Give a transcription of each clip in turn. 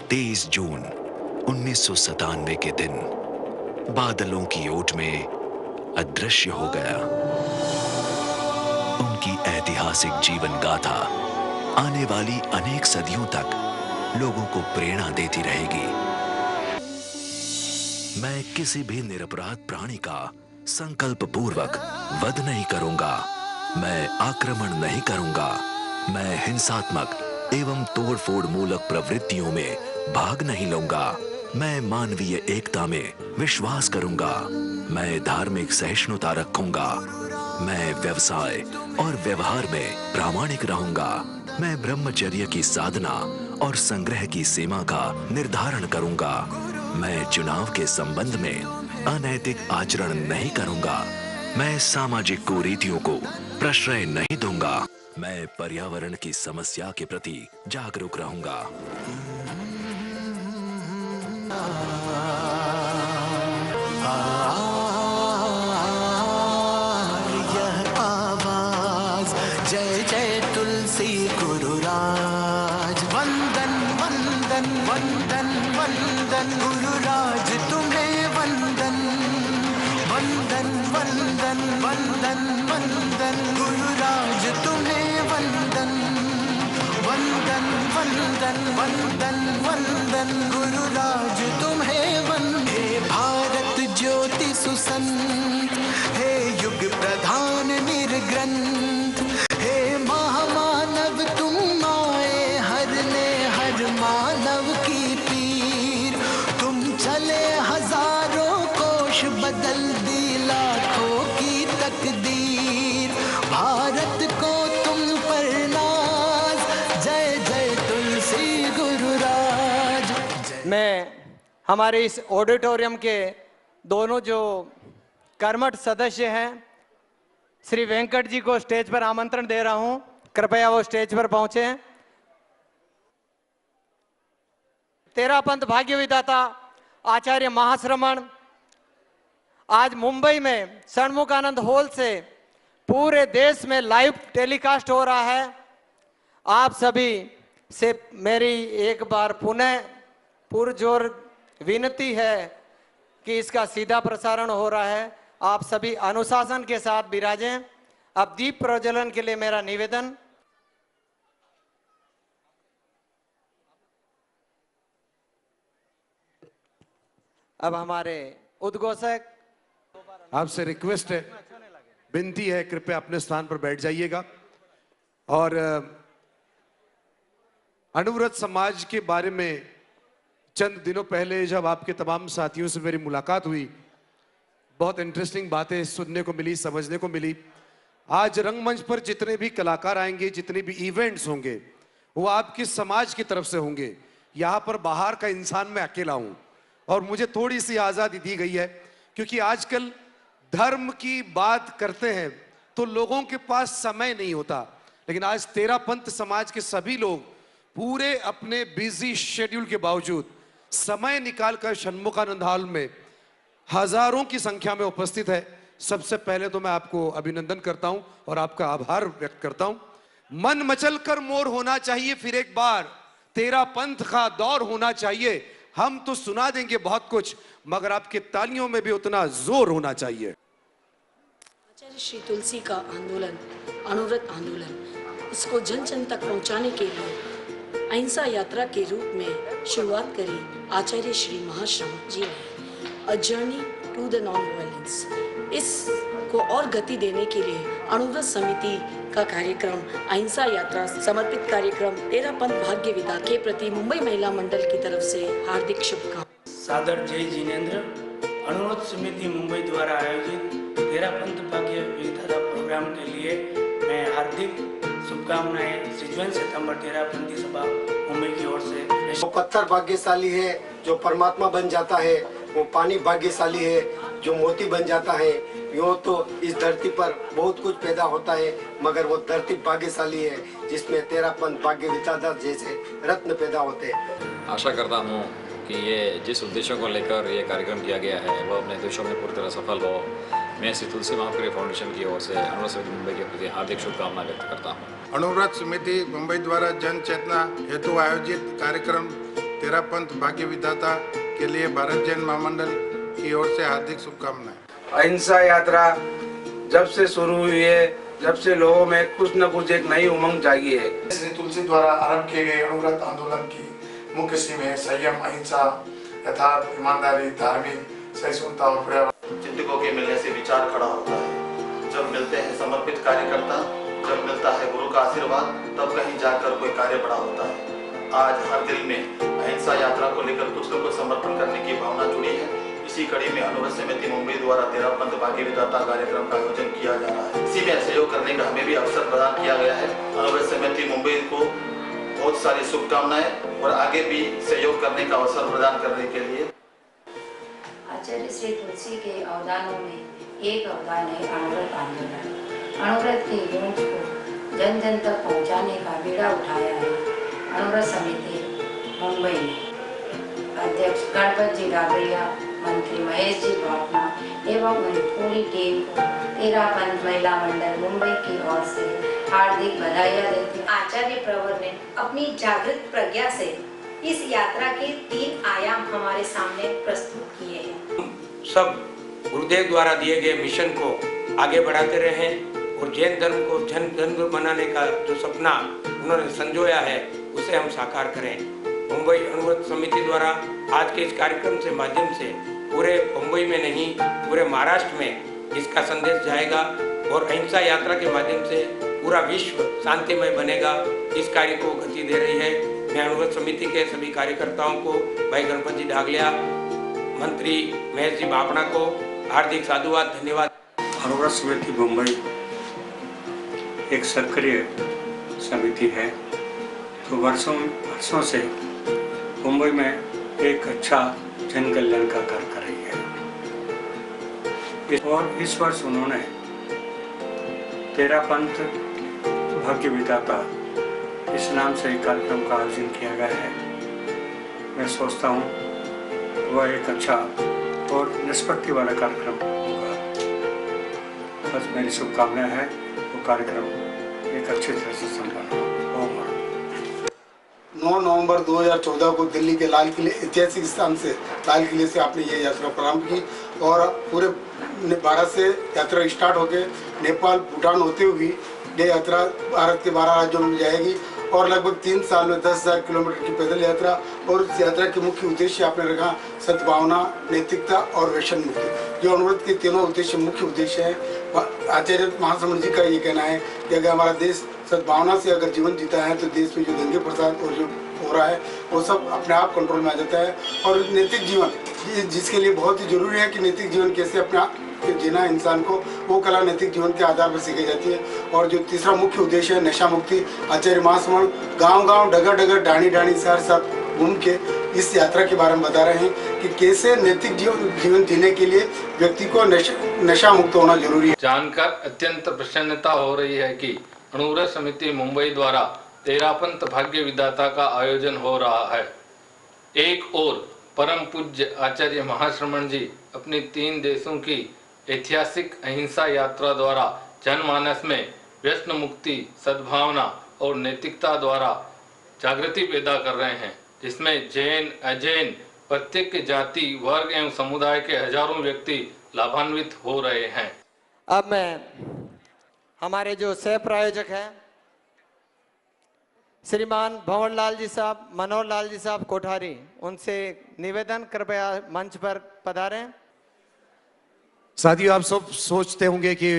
23 जून 1997 के दिन बादलों की ओट में अदृश्य हो गया। उनकी ऐतिहासिक जीवन गाथा आने वाली अनेक सदियों तक लोगों को प्रेरणा देती रहेगी। मैं किसी भी निरपराध प्राणी का संकल्प पूर्वक वध नहीं करूंगा। मैं आक्रमण नहीं करूंगा। मैं हिंसात्मक एवं तोड़फोड़ मूलक प्रवृत्तियों में भाग नहीं लूंगा। मैं मानवीय एकता में विश्वास करूंगा। मैं धार्मिक सहिष्णुता रखूंगा। मैं व्यवसाय और व्यवहार में प्रामाणिक रहूंगा। मैं ब्रह्मचर्य की साधना और संग्रह की सीमा का निर्धारण करूंगा। मैं चुनाव के संबंध में अनैतिक आचरण नहीं करूंगा। मैं सामाजिक कुरीतियों को प्रश्रय नहीं दूंगा। मैं पर्यावरण की समस्या के प्रति जागरूक रहूंगा। यह आवाज जय जय तुलसी गुरुराज। वंदन वंदन वंदन वंदन गुरुराज तुम्हें वंदन। वंदन वंदन वंदन वंदन गुरुराज तुम्हें वंदन। वंदन वंदन वंदन वंदन गुरुराज तुम्हें वंदन। हे भारत ज्योति सुसंत, हे युग प्रधान निर्ग्रंथ, हे महामानव तुम आए हरने हर मानव की पीर। तुम चले हजारों कोश बदल दी लाखों की तकदीर। भारत को तुम पर नाज, जय जय तुलसी गुरुराज। मैं हमारे इस ऑडिटोरियम के दोनों जो कर्मठ सदस्य हैं, श्री वेंकट जी को स्टेज पर आमंत्रण दे रहा हूं। कृपया वो स्टेज पर पहुंचे। तेरापंथ भाग्य विधाता आचार्य महाश्रमण आज मुंबई में षणमुखानंद हॉल से पूरे देश में लाइव टेलीकास्ट हो रहा है। आप सभी से मेरी एक बार पुनः पुरजोर विनती है कि इसका सीधा प्रसारण हो रहा है। आप सभी अनुशासन के साथ विराजें। अब दीप प्रज्वलन के लिए मेरा निवेदन। अब हमारे उद्घोषक, आपसे रिक्वेस्ट है, विनती है, कृपया अपने स्थान पर बैठ जाइएगा। और अनुव्रत समाज के बारे में चंद दिनों पहले जब आपके तमाम साथियों से मेरी मुलाकात हुई, बहुत इंटरेस्टिंग बातें सुनने को मिली, समझने को मिली। आज रंगमंच पर जितने भी कलाकार आएंगे, जितने भी इवेंट्स होंगे, वो आपके समाज की तरफ से होंगे। यहाँ पर बाहर का इंसान मैं अकेला हूँ और मुझे थोड़ी सी आज़ादी दी गई है, क्योंकि आजकल धर्म की बात करते हैं तो लोगों के पास समय नहीं होता। लेकिन आज तेरापंथ समाज के सभी लोग पूरे अपने बिजी शेड्यूल के बावजूद समय निकालकर षणमुखानंद हॉल में हजारों की संख्या में उपस्थित है। सबसे पहले तो मैं आपको अभिनंदन करता हूं और आपका आभार व्यक्त करता हूं। मन मचल कर मोर होना चाहिए, फिर एक बार तेरापंथ का दौर होना चाहिए। हम तो सुना देंगे बहुत कुछ, मगर आपके तालियों में भी उतना जोर होना चाहिए। आचार्य श्री तुलसी का आंदोलन, अनुव्रत आंदोलन, इसको जन जन तक पहुंचाने के लिए अहिंसा यात्रा के रूप में शुरुआत करी आचार्य श्री महाश्रमण जी ने। A journey to the non violence, इसको और गति देने के लिए अनुव्रत समिति का कार्यक्रम, अहिंसा यात्रा समर्पित कार्यक्रम तेरापंथ भाग्य विधाता के प्रति मुंबई महिला मंडल की तरफ से हार्दिक शुभकामनाएं। सादर जय जिनेंद्र। अनुव्रत समिति मुंबई द्वारा आयोजित तेरापंथ भाग्य विधाता प्रोग्राम के लिए मैं हार्दिक शुभकामनाएं सृजन सितंबर तेरापंथी सभा मुंबई की ओर से। वो पत्थर भाग्यशाली है जो परमात्मा बन जाता है, वो पानी भाग्यशाली है जो मोती बन जाता है। यूँ तो इस धरती पर बहुत कुछ पैदा होता है, मगर वो धरती भाग्यशाली है जिसमें तेरापंथ भाग्य विधाता जैसे रत्न पैदा होते हैं। आशा करता हूँ कि ये जिस उद्देश्यों को लेकर ये कार्यक्रम किया गया है वो अपने उद्देश्यों में पूरी तरह सफल हो। मैं श्री तुलसी महाप्रिय फाउंडेशन की ओर से अनुव्रत समिति मुंबई के प्रति हार्दिक शुभकामनाएं व्यक्त करता हूँ। अनुव्रत समिति मुंबई द्वारा जन चेतना हेतु आयोजित कार्यक्रम तेरा पंथ भाग्य विधाता के लिए भारत जैन महामंडल की ओर से हार्दिक शुभकामनाएं। अहिंसा यात्रा जब से शुरू हुई है, जब से लोगों में कुछ न कुछ एक नई उमंग जागी है। श्री तुलसी द्वारा आरंभ किए गए अणुव्रत आंदोलन की मुख्य सीम है संयम, अहिंसा, यथार्थ, ईमानदारी, धार्मिक सहिष्णुता और पर्यावरण। चिंतकों के मिलने से विचार खड़ा होता है। जब मिलते हैं समर्पित कार्यकर्ता, जब मिलता है गुरु का आशीर्वाद, तब कहीं जाकर कोई कार्य बड़ा होता है। आज हर दिल में अहिंसा यात्रा को लेकर कुछ न कुछ समर्पण करने की भावना जुड़ी है। इसी कड़ी में अनुव्रत समिति मुंबई द्वारा तेरा पंथ भाग्य विधाता कार्यक्रम का आयोजन किया जा रहा है। इसी में सहयोग करने का हमें भी अवसर प्रदान किया गया है। अनुव्रत समिति मुंबई को बहुत सारी शुभकामनाएं और आगे भी सहयोग करने का अवसर प्रदान करने के लिए। आचार्य श्री तुलसी के अवदानों में एक अवदान है अणुव्रत आंदोलन। अणुव्रत की गूंज को जन जन तक पहुंचाने का बीड़ा उठाया है अणुव्रत समिति मुंबई में। अध्यक्ष गणपत जी डागरिया, मंत्री महेश जी बापना एवं उनकी पूरी टीम को तेरा पंथ महिला मंडल मुंबई की ओर से हार्दिक बधाइयाँ देती हूँ। आचार्य प्रवर ने अपनी जागृत प्रज्ञा से इस यात्रा के 3 आयाम हमारे सामने प्रस्तुत किए हैं। सब गुरुदेव द्वारा दिए गए मिशन को आगे बढ़ाते रहें और जैन धर्म को जन धर्म बनाने का जो सपना उन्होंने संजोया है उसे हम साकार करें। मुंबई अणुव्रत समिति द्वारा आज के इस कार्यक्रम से माध्यम से पूरे मुंबई में नहीं पूरे महाराष्ट्र में इसका संदेश जाएगा और अहिंसा यात्रा के माध्यम से पूरा विश्व शांतिमय बनेगा। इस कार्य को गति दे रही है। मैं अणुव्रत समिति के सभी कार्यकर्ताओं को, भाई गणपत जी डागलिया, मंत्री महेश जी बापना को हार्दिक साधुवाद, धन्यवाद। अणुव्रत समिति मुंबई एक सक्रिय समिति है तो वर्षों से मुंबई में एक अच्छा जन कल्याण का कार्य कर रही है। और इस वर्ष उन्होंने तेरा पंथ भाग्य विधाता इस नाम से एक कार्यक्रम का आयोजन किया गया है। मैं सोचता हूँ वह एक अच्छा और निष्पत्ति वाला कार्यक्रम होगा। बस मेरी शुभकामनाएं है वो कार्यक्रम एक अच्छी तरह से संपन्न हो। 9 नवंबर 2014 को दिल्ली के लाल किले, ऐतिहासिक स्थान से लाल किले से आपने ये यात्रा प्रारंभ की और पूरे भारत से यात्रा स्टार्ट होकर नेपाल, भूटान होते हुए ये यात्रा भारत के 12 राज्यों में जाएगी और लगभग 3 साल में 10,000 किलोमीटर की पैदल यात्रा। और इस यात्रा के मुख्य उद्देश्य आपने रखा सद्भावना, नैतिकता और व्यसन मुक्ति। जो अणुव्रत के तीनों उद्देश्य मुख्य उद्देश्य हैं। आचार्य महासमण जी का ये कहना है कि अगर हमारा देश सद्भावना से अगर जीवन जीता है तो देश में जो दंगे फसाद और जो हो रहा है वो सब अपने आप कंट्रोल में आ जाता है। और नैतिक जीवन जिसके लिए बहुत ही जरूरी है कि नैतिक जीवन कैसे अपना जीना इंसान को, वो कला नैतिक जीवन के आधार पर सीखी जाती है। और जो तीसरा मुख्य उद्देश्य है नशा मुक्ति, आचार्य महासमण गांव-गांव, डगर-डगर, डाणी-डाणी साथ घूम के इस यात्रा के बारे में बता रहे हैं कि कैसे नैतिक जीवन जीने के लिए व्यक्ति को नशा मुक्त होना जरूरी है। जानकर अत्यंत प्रसन्नता हो रही है कि अणुव्रत समिति मुंबई द्वारा तेरा पंथ भाग्य विधाता का आयोजन हो रहा है। एक ओर परम पूज्य आचार्य महाश्रमण जी अपनी 3 देशों की ऐतिहासिक अहिंसा यात्रा द्वारा जनमानस में व्यसन मुक्ति, सद्भावना और नैतिकता द्वारा जागृति पैदा कर रहे हैं, जिसमें जैन, अजैन, प्रत्येक जाति, वर्ग एवं समुदाय के हजारों व्यक्ति लाभान्वित हो रहे हैं। अब मैं हमारे जो सह प्रायोजक हैं श्रीमान भंवर लाल जी साहब, मनोहर लाल जी साहब कोठारी, उनसे निवेदन कृपया मंच पर पधारें। साथियों, आप सब सोचते होंगे कि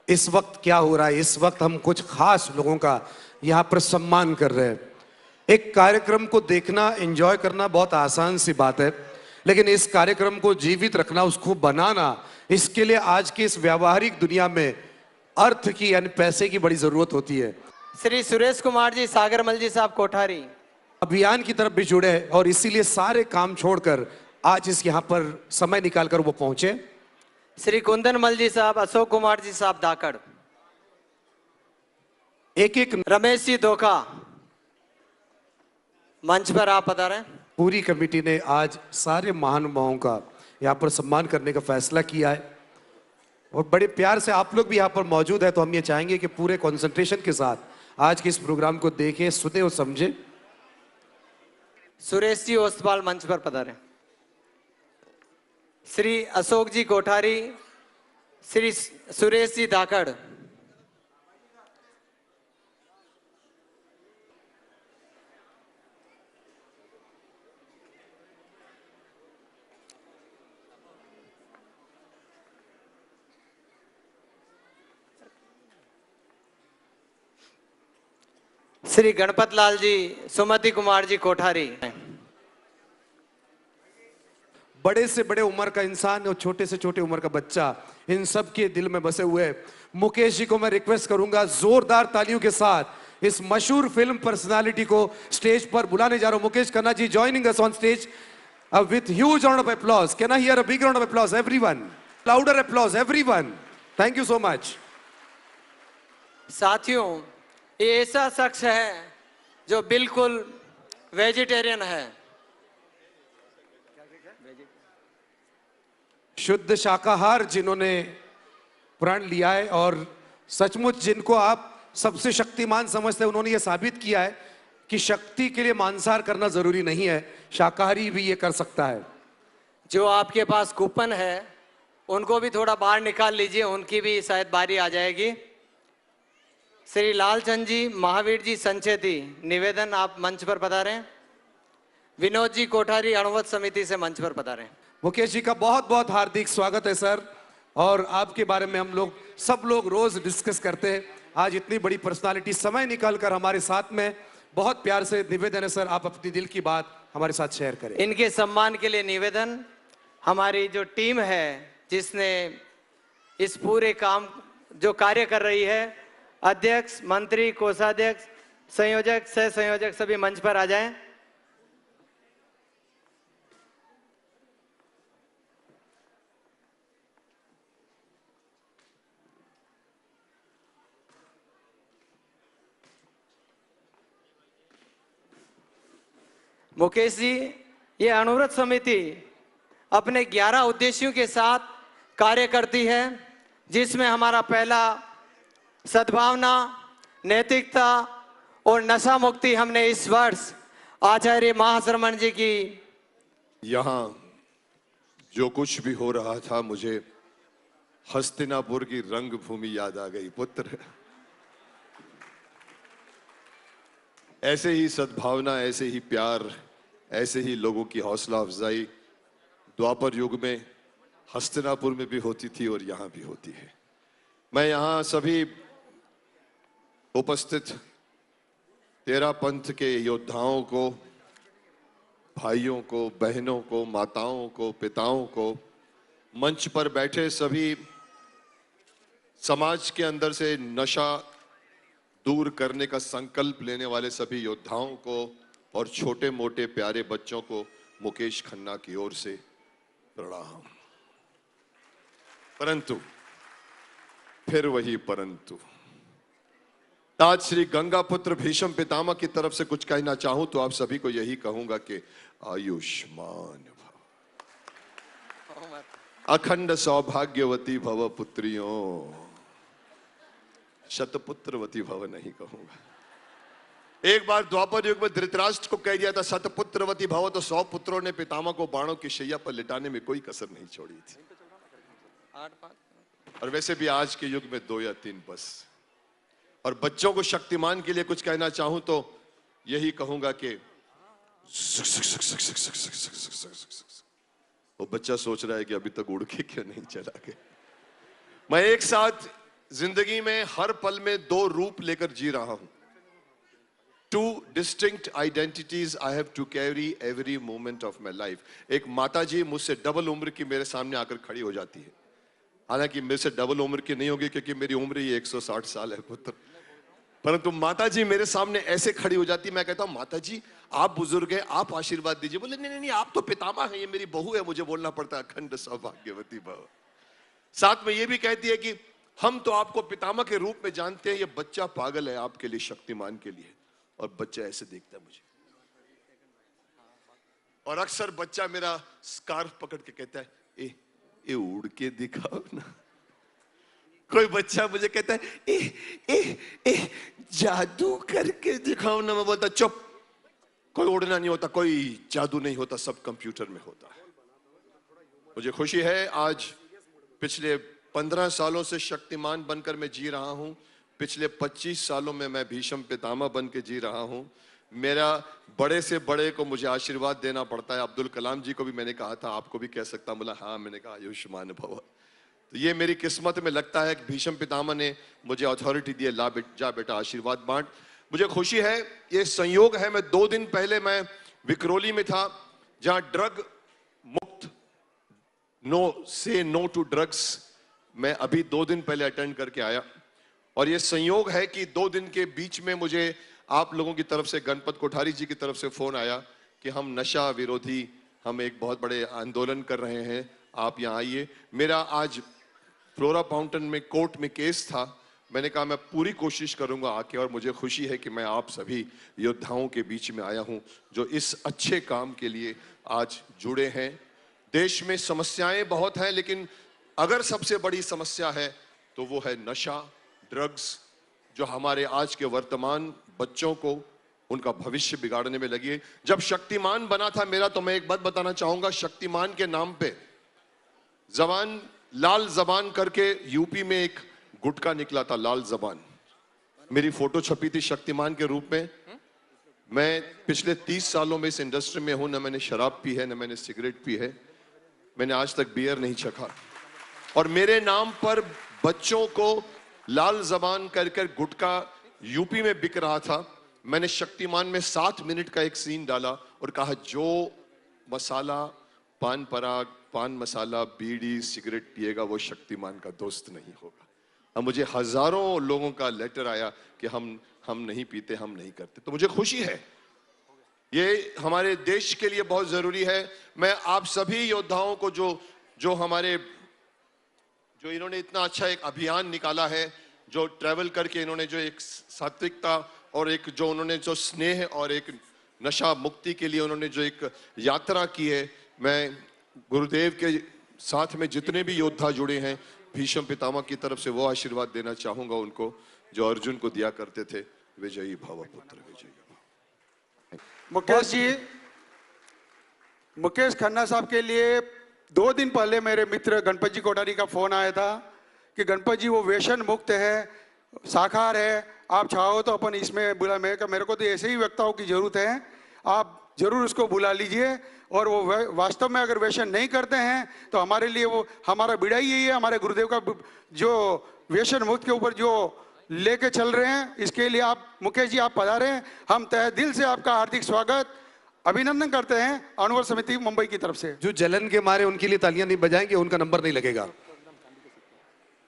इस वक्त क्या हो रहा है। इस वक्त हम कुछ खास लोगों का यहाँ पर सम्मान कर रहे हैं। एक कार्यक्रम को देखना, एंजॉय करना बहुत आसान सी बात है, लेकिन इस कार्यक्रम को जीवित रखना, उसको बनाना, इसके लिए आज की इस व्यावहारिक दुनिया में अर्थ की यानी पैसे की बड़ी जरूरत होती है। श्री सुरेश कुमार जी, सागरमल जी साहब कोठारी अभियान की तरफ भी जुड़े हैं और इसीलिए सारे काम छोड़कर आज इस यहाँ पर समय निकालकर वो पहुंचे। श्री कुंदनमल जी साहब, अशोक कुमार जी साहब दाकड़, एक रमेश जी धोखा, मंच पर आप बता रहे हैं। पूरी कमेटी ने आज सारे महानुभावों का यहाँ पर सम्मान करने का फैसला किया है और बड़े प्यार से आप लोग भी यहाँ पर मौजूद है। तो हम ये चाहेंगे कि पूरे कंसंट्रेशन के साथ आज के इस प्रोग्राम को देखें, सुने और समझें। सुरेश जी ओस्तपाल मंच पर पधारें। श्री अशोक जी कोठारी, श्री सुरेश जी धाकड़। श्री गणपत लाल जी, सुमति कुमार जी कोठारी। बड़े से बड़े उम्र का इंसान और छोटे से छोटे उम्र का बच्चा, इन सब के दिल में बसे हुए मुकेश जी को मैं रिक्वेस्ट करूंगा जोरदार तालियों के साथ इस मशहूर फिल्म पर्सनालिटी को स्टेज पर बुलाने जा रहा हूं। Mukesh Khanna ji joining us on stage with huge round of applause. Can I hear a big round of applause everyone? Louder applause everyone. Thank you so much. साथियों, ये ऐसा शख्स है जो बिल्कुल वेजिटेरियन है, शुद्ध शाकाहार जिन्होंने प्रण लिया है और सचमुच जिनको आप सबसे शक्तिमान समझते हैं, उन्होंने ये साबित किया है कि शक्ति के लिए मांसाहार करना जरूरी नहीं है, शाकाहारी भी ये कर सकता है। जो आपके पास कूपन है उनको भी थोड़ा बाहर निकाल लीजिए, उनकी भी शायद बारी आ जाएगी। श्री लालचंद जी, महावीर जी संचेती, निवेदन आप मंच पर पधारें। विनोद जी कोठारी, अणुवत समिति से मंच पर पधारें। मुकेश जी का बहुत बहुत हार्दिक स्वागत है सर, और आपके बारे में हम लोग सब लोग रोज डिस्कस करते हैं। आज इतनी बड़ी पर्सनालिटी समय निकालकर हमारे साथ में, बहुत प्यार से निवेदन है सर, आप अपनी दिल की बात हमारे साथ शेयर करें। इनके सम्मान के लिए निवेदन, हमारी जो टीम है जिसने इस पूरे काम जो कार्य कर रही है, अध्यक्ष, मंत्री, कोषाध्यक्ष, संयोजक, सह संयोजक सभी मंच पर आ जाएं। मुकेश जी, ये अणुव्रत समिति अपने 11 उद्देश्यों के साथ कार्य करती है, जिसमें हमारा पहला सद्भावना, नैतिकता और नशा मुक्ति हमने इस वर्ष आचार्य महाश्रमण जी की। यहाँ जो कुछ भी हो रहा था, मुझे हस्तिनापुर की रंगभूमि याद आ गई पुत्र। ऐसे ही सद्भावना, ऐसे ही प्यार, ऐसे ही लोगों की हौसला अफजाई द्वापर युग में हस्तिनापुर में भी होती थी और यहाँ भी होती है। मैं यहाँ सभी उपस्थित तेरा पंथ के योद्धाओं को, भाइयों को, बहनों को, माताओं को, पिताओं को, मंच पर बैठे सभी समाज के अंदर से नशा दूर करने का संकल्प लेने वाले सभी योद्धाओं को और छोटे मोटे प्यारे बच्चों को मुकेश खन्ना की ओर से प्रणाम। परंतु फिर वही परंतु, आज श्री गंगापुत्र भीष्म पितामह की तरफ से कुछ कहना चाहूं तो आप सभी को यही कहूंगा कि आयुष्मान भव, अखंड सौभाग्यवती भव पुत्रियों, शतपुत्रवती भव नहीं कहूंगा। एक बार द्वापर युग में धृतराष्ट्र को कह दिया था शतपुत्रवती भव, तो 100 पुत्रों ने पितामह को बाणों की शैया पर लिटाने में कोई कसर नहीं छोड़ी थी। और वैसे भी आज के युग में 2 या 3 बस। और बच्चों को शक्तिमान के लिए कुछ कहना चाहूं तो यही कहूंगा कि वो बच्चा सोच रहा है कि अभी तक उड़ के क्यों नहीं चला गया। मैं एक साथ जिंदगी में हर पल में 2 रूप लेकर जी रहा हूं। 2 distinct identities I have to carry every moment of my life. एक माता जी मुझसे डबल उम्र की मेरे सामने आकर खड़ी हो जाती है, हालांकि मेरे से डबल उम्र की नहीं होगी क्योंकि मेरी उम्र ही 160 साल है पुत्र, परंतु माता जी मेरे सामने ऐसे खड़ी हो जाती है। मैं कहता हूं माता जी आप बुजुर्ग हैं, आप आशीर्वाद दीजिए। बोले नहीं नहीं, आप तो पितामह हैं, ये मेरी बहू है, मुझे बोलना पड़ता है अखंड सौभाग्यवती भव। साथ में ये भी कहती है कि हम तो आपको पितामह के रूप में जानते हैं, ये बच्चा पागल है आपके लिए, शक्तिमान के लिए। और बच्चा ऐसे देखता है मुझे, और अक्सर बच्चा मेरा स्कार्फ पकड़ के कहता है ए उड़ के दिखाओ ना। कोई बच्चा मुझे कहता है ए जादू करके दिखाओ ना। मैं बोलता चुप, कोई उड़ना नहीं होता, कोई जादू नहीं होता, सब कंप्यूटर में होता है। मुझे खुशी है आज पिछले 15 सालों से शक्तिमान बनकर मैं जी रहा हूं। पिछले 25 सालों में मैं भीष्म पितामह बन के जी रहा हूं। मेरा बड़े से बड़े को मुझे आशीर्वाद देना पड़ता है। अब्दुल कलाम जी को भी मैंने कहा था आपको भी कह सकता, बोला हाँ, मैंने कहा आयुष्मान भव। तो ये मेरी किस्मत में लगता है कि भीष्म पितामह ने मुझे अथॉरिटी दी, ला जा बेटा आशीर्वाद बांट। मुझे खुशी है, ये संयोग है, मैं 2 दिन पहले मैं विक्रोली में था जहां ड्रग मुक्त नो टू ड्रग्स मैं अभी 2 दिन पहले अटेंड करके आया। और ये संयोग है कि 2 दिन के बीच में मुझे आप लोगों की तरफ से, गणपत कोठारी जी की तरफ से फोन आया कि हम नशा विरोधी, हम एक बहुत बड़े आंदोलन कर रहे हैं, आप यहाँ आइए। मेरा आज फ्लोरा फाउंटेन में कोर्ट में केस था। मैंने कहा मैं पूरी कोशिश करूंगा आके, और मुझे खुशी है कि मैं आप सभी योद्धाओं के बीच में आया हूं जो इस अच्छे काम के लिए आज जुड़े हैं। देश में समस्याएं बहुत हैं, लेकिन अगर सबसे बड़ी समस्या है तो वो है नशा, ड्रग्स, जो हमारे आज के वर्तमान बच्चों को, उनका भविष्य बिगाड़ने में लगी है। जब शक्तिमान बना था मेरा, तो मैं एक बात बताना चाहूंगा, शक्तिमान के नाम पे जबान, लाल जबान करके यूपी में एक गुटखा निकला था, लाल जबान। मेरी फोटो छपी थी शक्तिमान के रूप में। मैं पिछले 30 सालों में इस इंडस्ट्री में हूं, न मैंने शराब पी है, न मैंने सिगरेट पी है, मैंने आज तक बियर नहीं चखा। और मेरे नाम पर बच्चों को लाल जबान कर गुटखा यूपी में बिक रहा था। मैंने शक्तिमान में 7 मिनट का एक सीन डाला और कहा जो मसाला, पान पराग, पान मसाला, बीड़ी, सिगरेट पिएगा वो शक्तिमान का दोस्त नहीं होगा। अब मुझे हजारों लोगों का लेटर आया कि हम नहीं पीते, हम नहीं करते। तो मुझे खुशी है, ये हमारे देश के लिए बहुत जरूरी है। मैं आप सभी योद्धाओं को जो इन्होंने इतना अच्छा एक अभियान निकाला है, जो ट्रैवल करके इन्होंने जो एक सात्विकता और एक जो उन्होंने जो स्नेह और एक नशा मुक्ति के लिए उन्होंने जो एक यात्रा की है, मैं गुरुदेव के साथ में जितने भी योद्धा जुड़े हैं, भीष्म पितामह की तरफ से वो आशीर्वाद देना चाहूंगा उनको जो अर्जुन को दिया करते थे, विजयी भव पुत्र विजयी भव। मुकेश खन्ना साहब के लिए 2 दिन पहले मेरे मित्र गणपत जी कोठारी का फोन आया था कि गणपत जी वो व्यसन मुक्त है, शाकाहार है, आप चाहो तो अपन इसमें बुला। मेरे को तो ऐसे ही वक्ताओं की जरूरत है, आप जरूर उसको बुला लीजिए। और वो वास्तव में अगर व्यसन नहीं करते हैं तो हमारे लिए वो हमारा बिड़ा ही यही है, हमारे गुरुदेव का जो व्यसन मुक्त के ऊपर जो लेके चल रहे हैं, इसके लिए आप मुकेश जी आप पधारे हैं। हम तहे दिल से आपका हार्दिक स्वागत, अभिनंदन करते हैं अणुवर समिति मुंबई की तरफ से। जो जलन के मारे उनके लिए तालियां नहीं बजाएंगे, उनका नंबर नहीं लगेगा।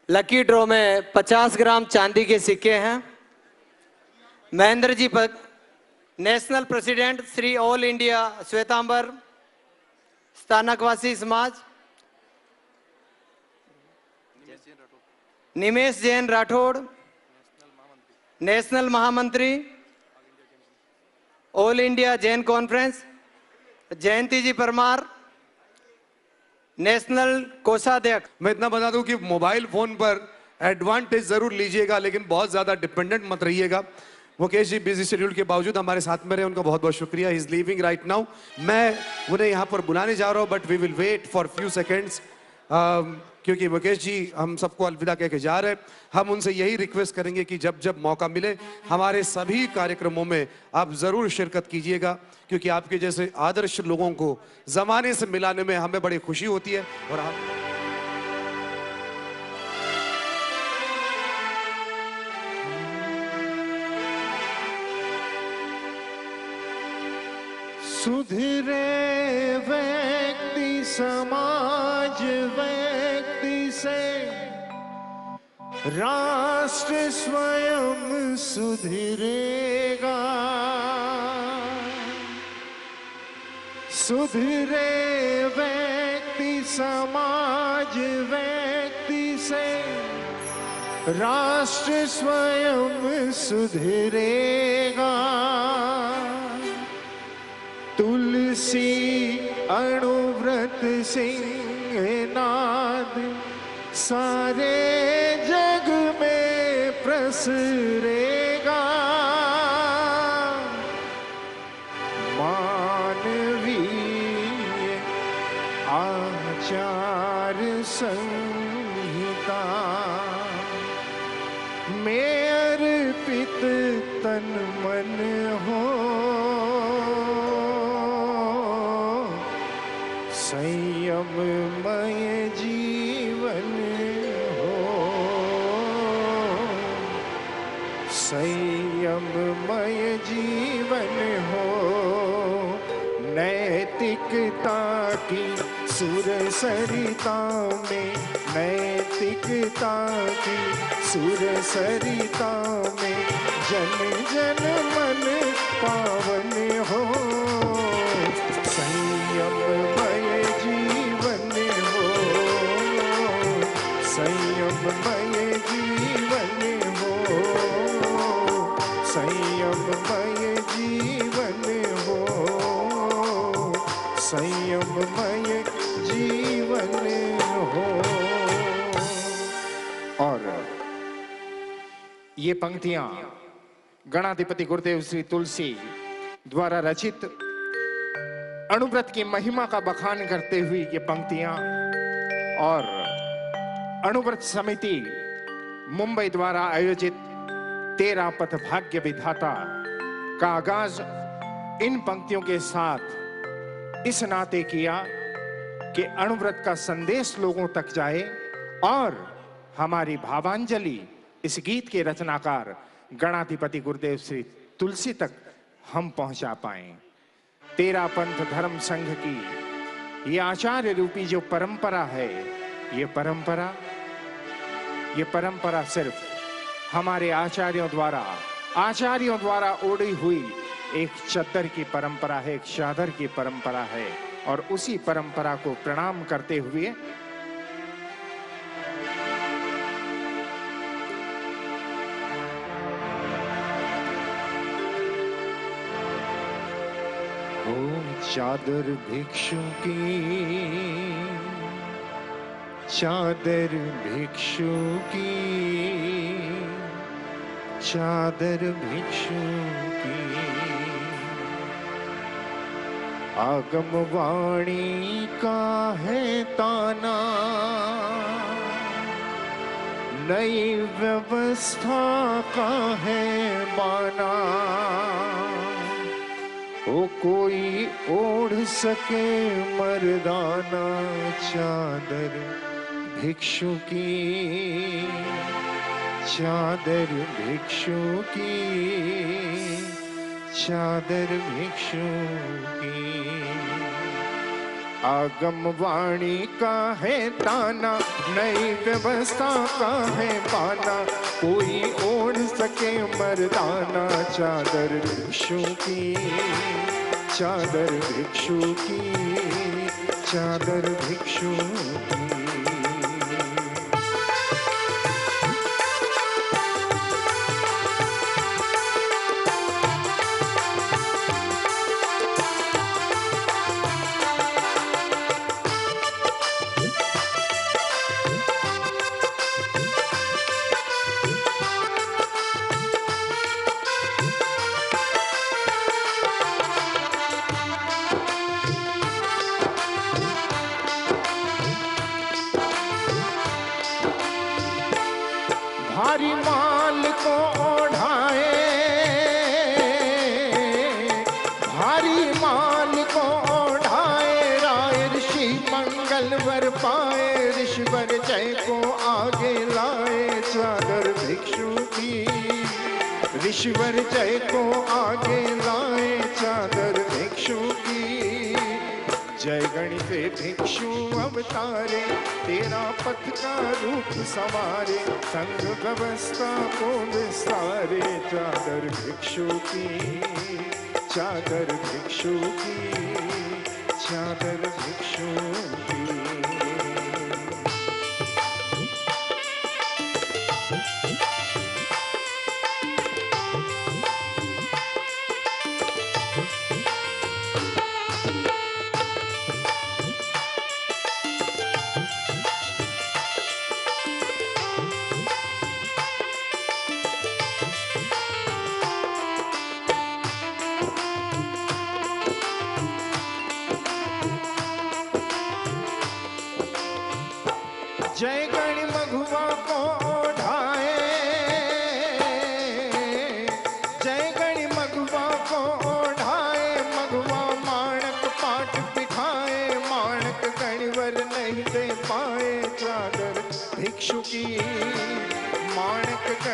लकी ड्रॉ में 50 ग्राम चांदी के सिक्के हैं। Mahendra ji national president Shri all India Shwetambar Sthanakvasi Samaj, Nimesh Jain Rathore national महामंत्री all India Jain conference, Jayanti ji Parmar national कोषाध्यक्ष। मैं इतना बता दूं कि मोबाइल फोन पर एडवांटेज जरूर लीजिएगा, लेकिन बहुत ज्यादा डिपेंडेंट मत रहिएगा। मुकेश जी बिजी शेड्यूल के बावजूद हमारे साथ में रहे, उनका बहुत बहुत शुक्रिया। He is leaving right now. मैं उन्हें यहाँ पर बुलाने जा रहा हूँ, but we will wait for few seconds, क्योंकि मुकेश जी हम सबको अलविदा कह के जा रहे हैं। हम उनसे यही रिक्वेस्ट करेंगे कि जब जब मौका मिले हमारे सभी कार्यक्रमों में आप जरूर शिरकत कीजिएगा, क्योंकि आपके जैसे आदर्श लोगों को जमाने से मिलाने में हमें बड़ी खुशी होती है। और आप सुधरे व्यक्ति समाज व्यक्ति से, राष्ट्र स्वयं सुधरेगा। सुधरे व्यक्ति समाज व्यक्ति से, राष्ट्र स्वयं सुधरेगा। तुलसी अणुव्रत सिंहनाद सारे जग में प्रसरेगा। में अर्पित तन मन हो, संयममय जीवन हो, संयममय जीवन हो, नैतिकता की सुर सरिता में, नैतिकता की सुर सरिता में जन जन मन पावन हो, संयममय जीवन हो, संयममय जीवन हो, संयममय जीवन हो, संयममय जीवन हो। और ये पंक्तियां गणाधिपति गुरुदेव श्री तुलसी द्वारा रचित अणुव्रत की महिमा का बखान करते हुए ये पंक्तियां, और अणुव्रत समिति मुंबई द्वारा आयोजित 13 पथ भाग्य विधाता का आगाज इन पंक्तियों के साथ इस नाते किया कि अणुव्रत का संदेश लोगों तक जाए और हमारी भावांजलि इस गीत के रचनाकार गणाधिपति गुरुदेव श्री तुलसी तक हम पहुंचा पाएं। 13 पंथ धर्म संघ की ये आचार्य रूपी जो परंपरा है, ये परंपरा सिर्फ हमारे आचार्यों द्वारा ओढ़ी हुई एक चद्दर की परंपरा है, एक चादर की परंपरा है। और उसी परंपरा को प्रणाम करते हुए चादर भिक्षु की, चादर भिक्षु की, चादर भिक्षु की, आगम वाणी का है ताना, नई व्यवस्था का है बाना, ओ कोई ओढ़ सके मर्दाना चादर भिक्षु की, चादर भिक्षु की, चादर भिक्षु की। आगम वाणी का है ताना, नई व्यवस्था का है पाना, कोई ओढ़ सके मर्दाना चादर भिक्षु की, चादर भिक्षु की, चादर भिक्षु की। भारी माल को ओढ़ाए, भारी माल को ओढ़ाए, राय ऋषि मंगल वर पाए, ऋषिवर जय को आगे लाए चादर भिक्षु की, ऋषिवर जय को आगे लाए चादर भिक्षु की। जय गणित भिक्षु अवतारे, तेरा पथ का रूप संवारे, संग व्यवस्था को विस्तारे चादर भिक्षु की, चादर भिक्षु की, चादर भिक्षु की।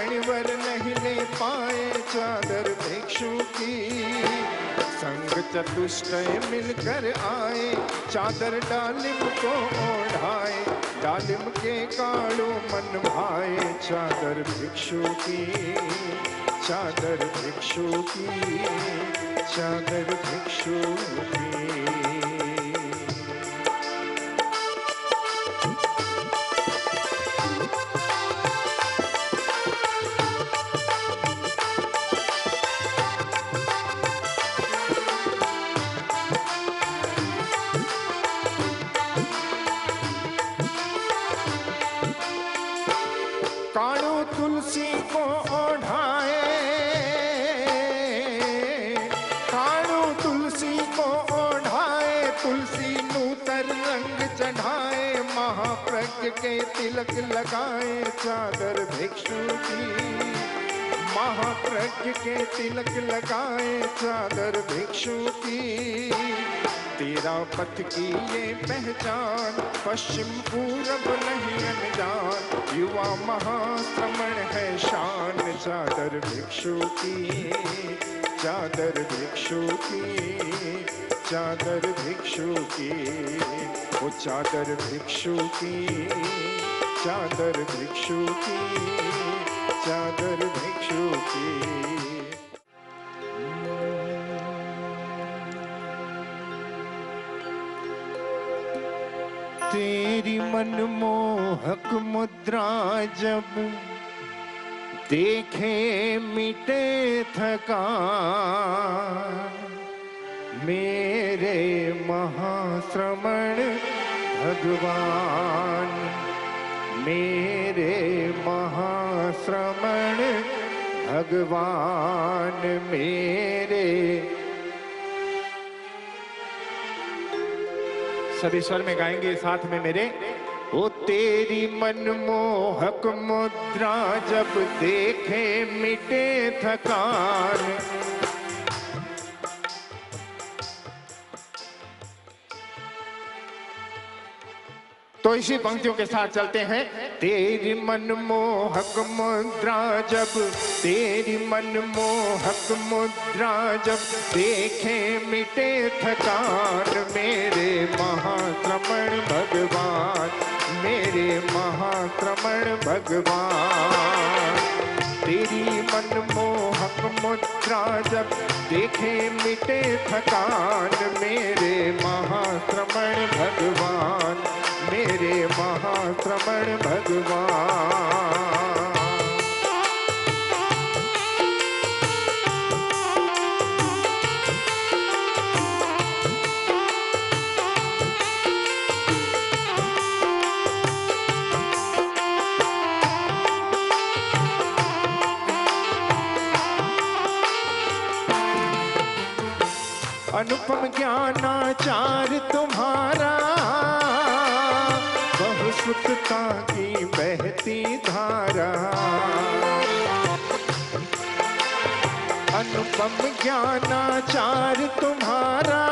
मणिवर नहीं ले पाए चादर भिक्षु की। संग चतुष्टय मिलकर आए चादर डालिम को ओढ़ाए। डालिम के काड़ो मन भाए चादर भिक्षु की। चादर भिक्षु की। चादर भिक्षु की। काड़ू तुलसी को ओढ़ाए। काड़ू तुलसी को ओढ़ाए। तुलसी नूतन रंग चढ़ाए। महाप्रज्ञ के तिलक लगाए चादर भिक्षु की। महाप्रज्ञ के तिलक लगाए चादर भिक्षु की। तेरा पथ की ये पहचान पश्चिम पूरब नहीं अनजान। युवा महाश्रमण है शान चादर भिक्षु की। चादर भिक्षु की। चादर भिक्षु की। वो चादर भिक्षु की। चादर भिक्षु की। चादर भिक्षु की। तेरी मनमोहक मुद्रा जब देखे मिटे थकान। मेरे महाश्रमण भगवान। मेरे महाश्रमण भगवान। मेरे सभी स्वर में गाएंगे साथ में मेरे। ओ तेरी मनमोहक मुद्रा जब देखे मिटे थकान। तो इसी पंक्तियों के साथ चलते हैं। तेरी मनमोहक मुद्रा जब तेरी मनमोहक मुद्रा जब देखे मिटे थकान। मेरे महाश्रमण भगवान। मेरे महाश्रमण भगवान। तेरी मनमोहक मुद्रा जब देखे मिटे थकान। मेरे महाश्रमण भगवान। मेरे महाश्रमण भगवान। अनुपम ज्ञानाचार तुम्हारा। बहुसुखता की बहती धारा। अनुपम ज्ञानाचार तुम्हारा।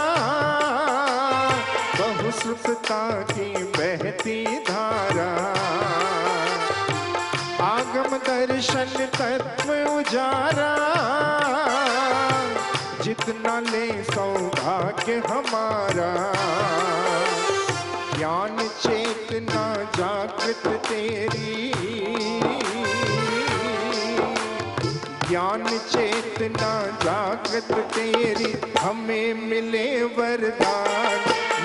बहुसुखता की बहती धारा। आगम दर्शन तत्व उजारा। जितना ले सौभाग्य हमारा। ज्ञान चेतना जागृत तेरी। ज्ञान चेतना जागृत तेरी। हमें मिले वरदान।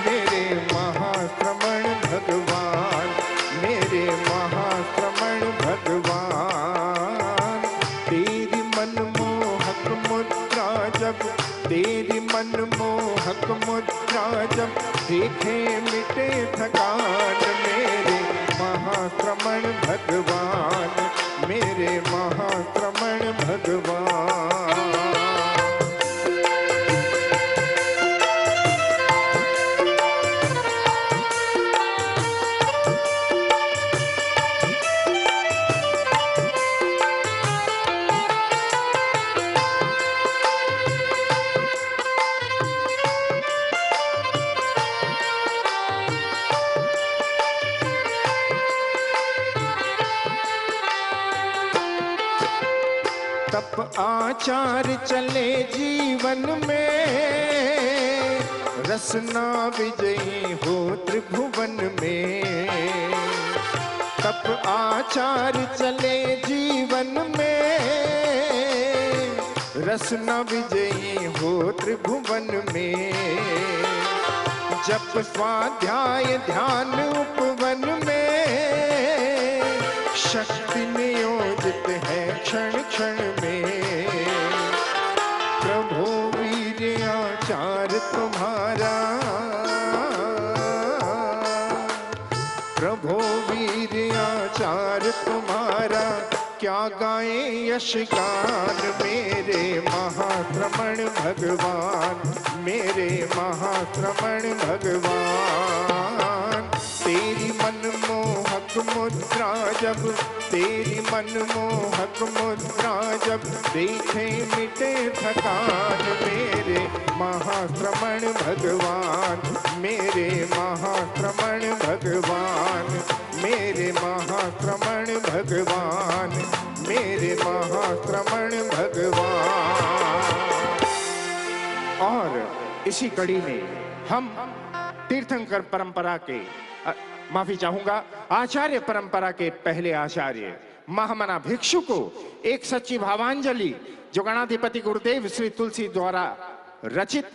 मेरे महाश्रमण भगवान। मेरे महाश्रमण भगवान। तेरी मनमोहक मुद्रा जब तेरी मनमोहक मुद्रा जब देखे मिटे थकान। मेरे महाश्रमण भगवान। मेरे महाश्रमण भगवान। तप आचार चले जीवन में, रसना विजयी हो त्रिभुवन में। तप आचार चले जीवन में, रसना विजयी हो त्रिभुवन में। जप स्वाध्याय ध्यान उपवन में, शक्ति नियोजित है क्षण क्षण में। प्रभो वीर आचार तुम्हारा, प्रभो वीर आचार तुम्हारा। क्या गाए यश गान मेरे महाश्रमण भगवान, मेरे महाश्रमण भगवान। तेरी मनमोहक मुद्रा जब, तेरी मनमोहक मुद्रा जब देखे मिटे थकान, मेरे महाश्रमण भगवान, मेरे महाश्रमण भगवान, मेरे महाश्रमण भगवान, मेरे महाश्रमण भगवान। और इसी कड़ी में हम तीर्थंकर परंपरा के, माफी चाहूंगा, आचार्य परंपरा के पहले आचार्य महामना भिक्षु को एक सच्ची भावांजलि, जो गणाधिपति गुरुदेव श्री तुलसी द्वारा रचित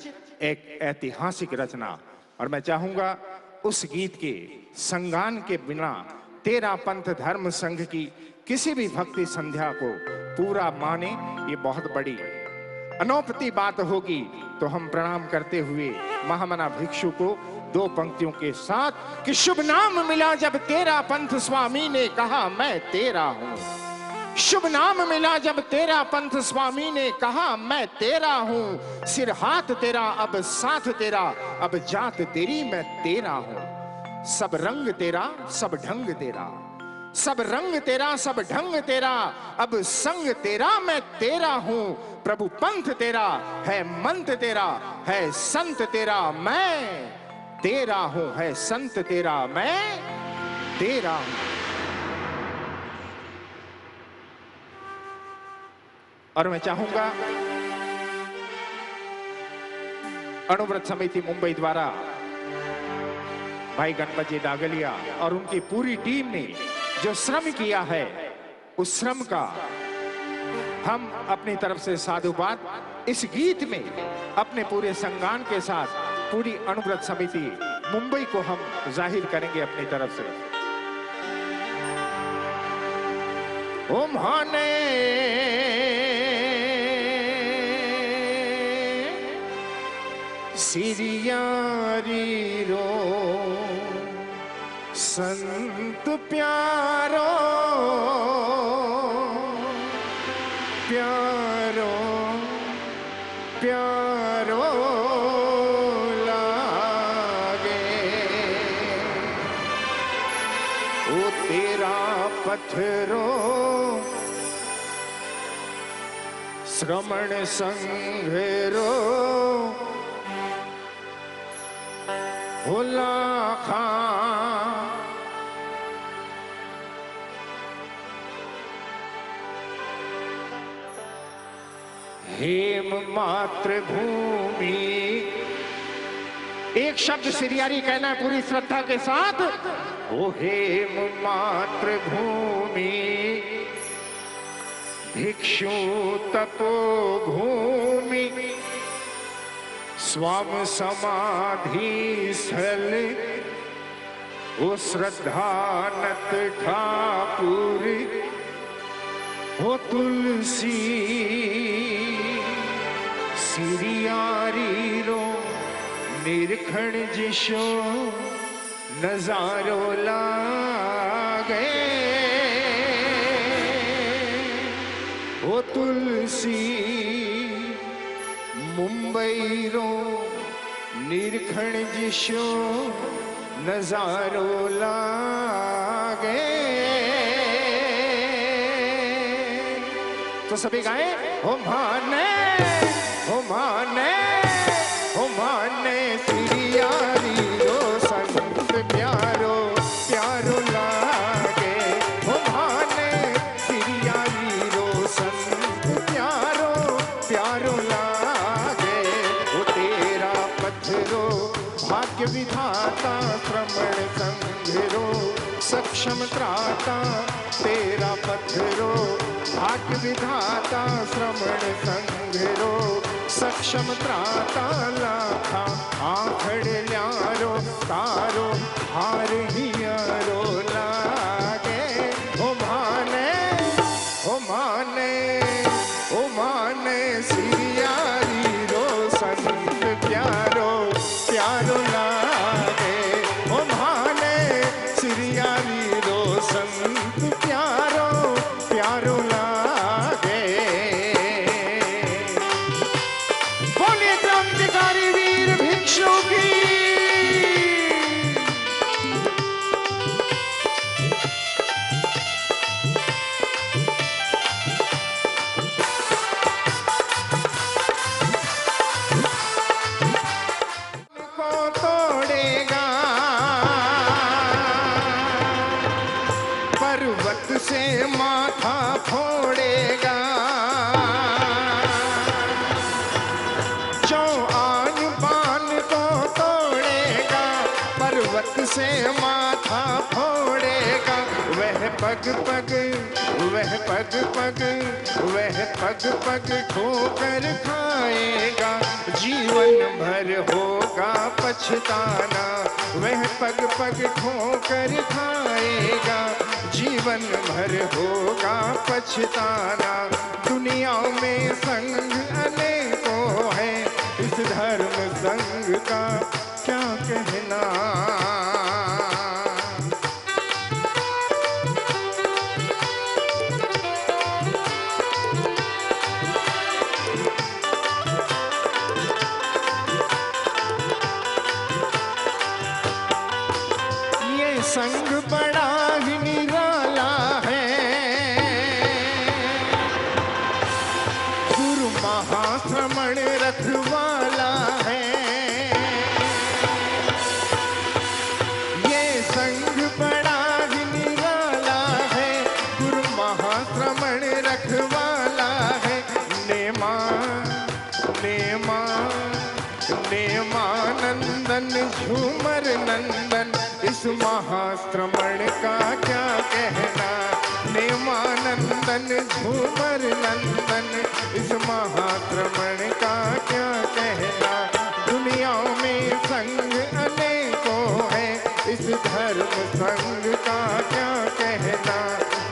एक ऐतिहासिक रचना। और मैं चाहूंगा उस गीत के संगान के बिना 13 पंथ धर्म संघ की किसी भी भक्ति संध्या को पूरा माने, ये बहुत बड़ी अनौपति बात होगी। तो हम प्रणाम करते हुए महामना भिक्षु को 2 पंक्तियों के साथ कि शुभ नाम मिला जब तेरा पंथ स्वामी ने कहा मैं तेरा हूं। शुभ नाम मिला जब तेरा पंथ स्वामी ने कहा मैं तेरा हूं। सिर हाथ तेरा अब साथ तेरा, अब जात तेरी मैं तेरा हूं। सब रंग तेरा सब ढंग तेरा, सब रंग तेरा सब ढंग तेरा, अब संग तेरा मैं तेरा हूं। प्रभु पंथ तेरा है, मंत तेरा है, संत तेरा मैं तेरा हूं। है संत तेरा मैं तेरा हूं। और मैं चाहूंगा अणुव्रत समिति मुंबई द्वारा भाई गणपत जी डागलिया और उनकी पूरी टीम ने जो श्रम किया है, उस श्रम का हम अपनी तरफ से साधुवाद इस गीत में अपने पूरे संगान के साथ पूरी अणुव्रत समिति मुंबई को हम जाहिर करेंगे अपनी तरफ से। ओम हाने सिरियारी रो संत प्यारो प्यारो प्यारो लागे। ओ तेरा पत्थरो श्रमण संघरो लाखा हेम मातृभूमि। एक शब्द सिरियारी कहना है पूरी श्रद्धा के साथ। ओ हेम मातृभूमि भिक्षु तपोभूमि स्वाम समाधि स्थल। ओ श्रद्धानत ठाकुर हो तुलसी सिरियारी रो निरखण जिशो नजारो लागे। ओ तुलसी मुंबई रो निरखण जिशो नजारो लागे। तो सभी गाएं हो माने हो माने हो माने सिरियारी रो संत प्यारो प्यारो लागे। हो माने सिरियारी रो संत भाग्य विधाता श्रमण संघरो, सक्षम त्राता तेरा पत्थरो। भाग्य विधाता श्रमण संघरो, सक्षम त्राता लाखा आखड़ ल्यारो तारो हार हियारो लागे। ओ माने ओ माने ओ माने सिरियारी रो संत प्यारो प्यारो लागे। ओ माने सिरियारी रो संत प्यारो प्यारो लागे। बोलिए क्रांतिकारी वीर भिक्षु की। को तोड़ेगा पर्वत से माथा फोड़ेगा। जो आन बान को तोड़ेगा पर्वत से माथा फोड़ेगा। वह पग पग वह पग पग वह पग पग ठोकर खाएगा। जीवन भर होगा पछताना वह पग पग ठोकर खाएगा। जीवन भर होगा पछताना। दुनिया में संग अनेकों है इस धर्म संग का क्या कहना। ये संग बड़ा ही निराला है। गुरु महाश्रमण रखवाला है। ये संग बड़ा ही निराला है। गुरु महाश्रमण रखवाला है। नेमा नेमा नेमानंदन झूमर नंदन इस महाश्रमण का क्या कहना। नेमानंदन झूमर नंदन इस महाश्रमण का क्या कहना। दुनिया में संग अनेकों है इस धर्म संग का क्या कहना।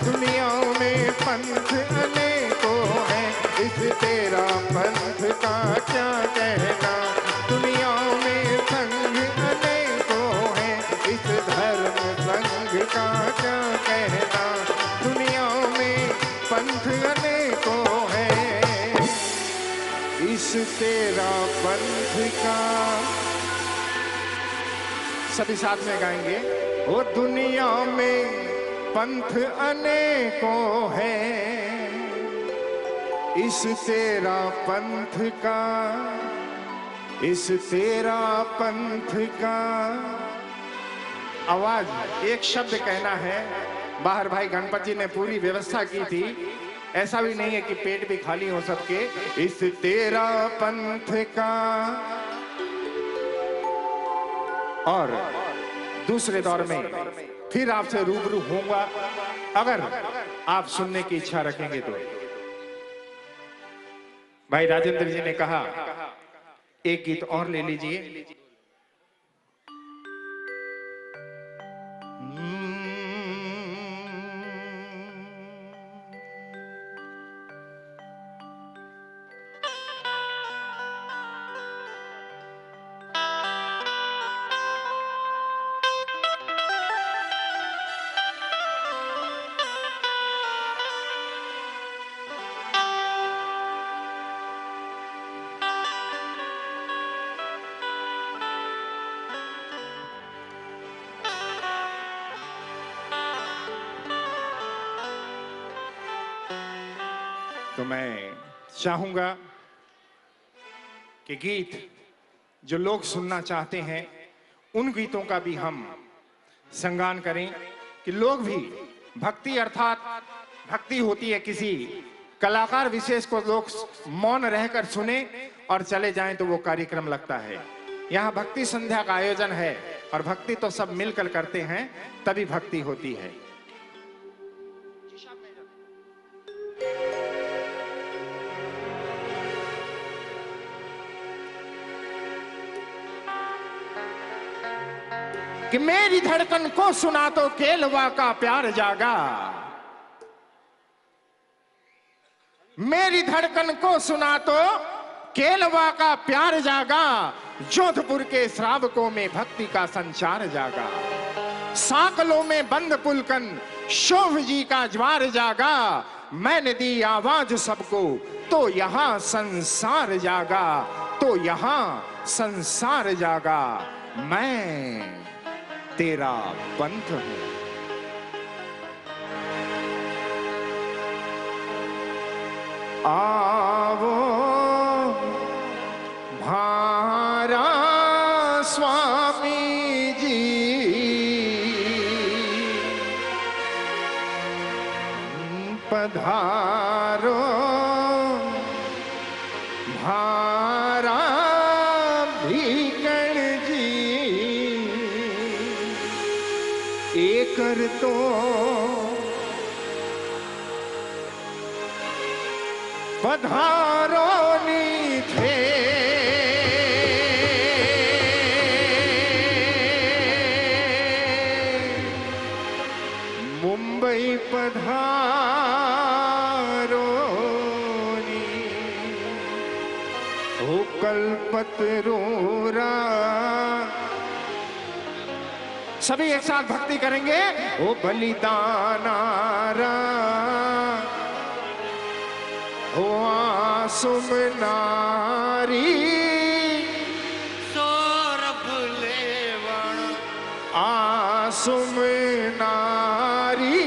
दुनिया में पंथ अनेकों है इस तेरा पंथ का क्या कहना। दुनिया में संग अनेकों है इस धर्म संग का क्या कहना। दुनिया में पंथ अनेकों है इस तेरा पंथ का। सभी साथ में गाएंगे। ओ दुनिया में पंथ अनेकों है इस तेरा पंथ का। इस तेरा पंथ का। आवाज एक शब्द कहना है। बाहर भाई गणपत जी ने पूरी व्यवस्था की थी। ऐसा भी नहीं है कि पेट भी खाली हो सबके। इस तेरा पंथ का। और दूसरे दौर में फिर आपसे रूबरू होऊंगा अगर आप सुनने की इच्छा रखेंगे तो। भाई राजेंद्र जी ने कहा एक गीत और ले लीजिए। तो मैं चाहूंगा कि गीत जो लोग सुनना चाहते हैं उन गीतों का भी हम संगान करें कि लोग भी भक्ति अर्थात भक्ति होती है किसी कलाकार विशेष को लोग मौन रहकर सुने और चले जाएं तो वो कार्यक्रम लगता है। यहाँ भक्ति संध्या का आयोजन है और भक्ति तो सब मिलकर करते हैं, तभी भक्ति होती है। कि मेरी धड़कन को सुना तो केलवा का प्यार जागा, मेरी धड़कन को सुना तो केलवा का प्यार जागा, जोधपुर के श्रावकों में भक्ति का संचार जागा, साकलों में बंद पुलकन शोभ जी का ज्वार जागा, मैंने दी आवाज सबको तो यहां संसार जागा, तो यहां संसार जागा, मैं तेरा पंथ हूं। आवो भारा स्वामी जी, पधारो भारा भीकण जी, एकर तो पधारो नी थे, मुंबई पधारो नी, हो कल्पतरूरा। सभी एक साथ भक्ति करेंगे। ओ बलिदानारा, ओ आसुम नारी, सौरभ लेवण आसुम नारी।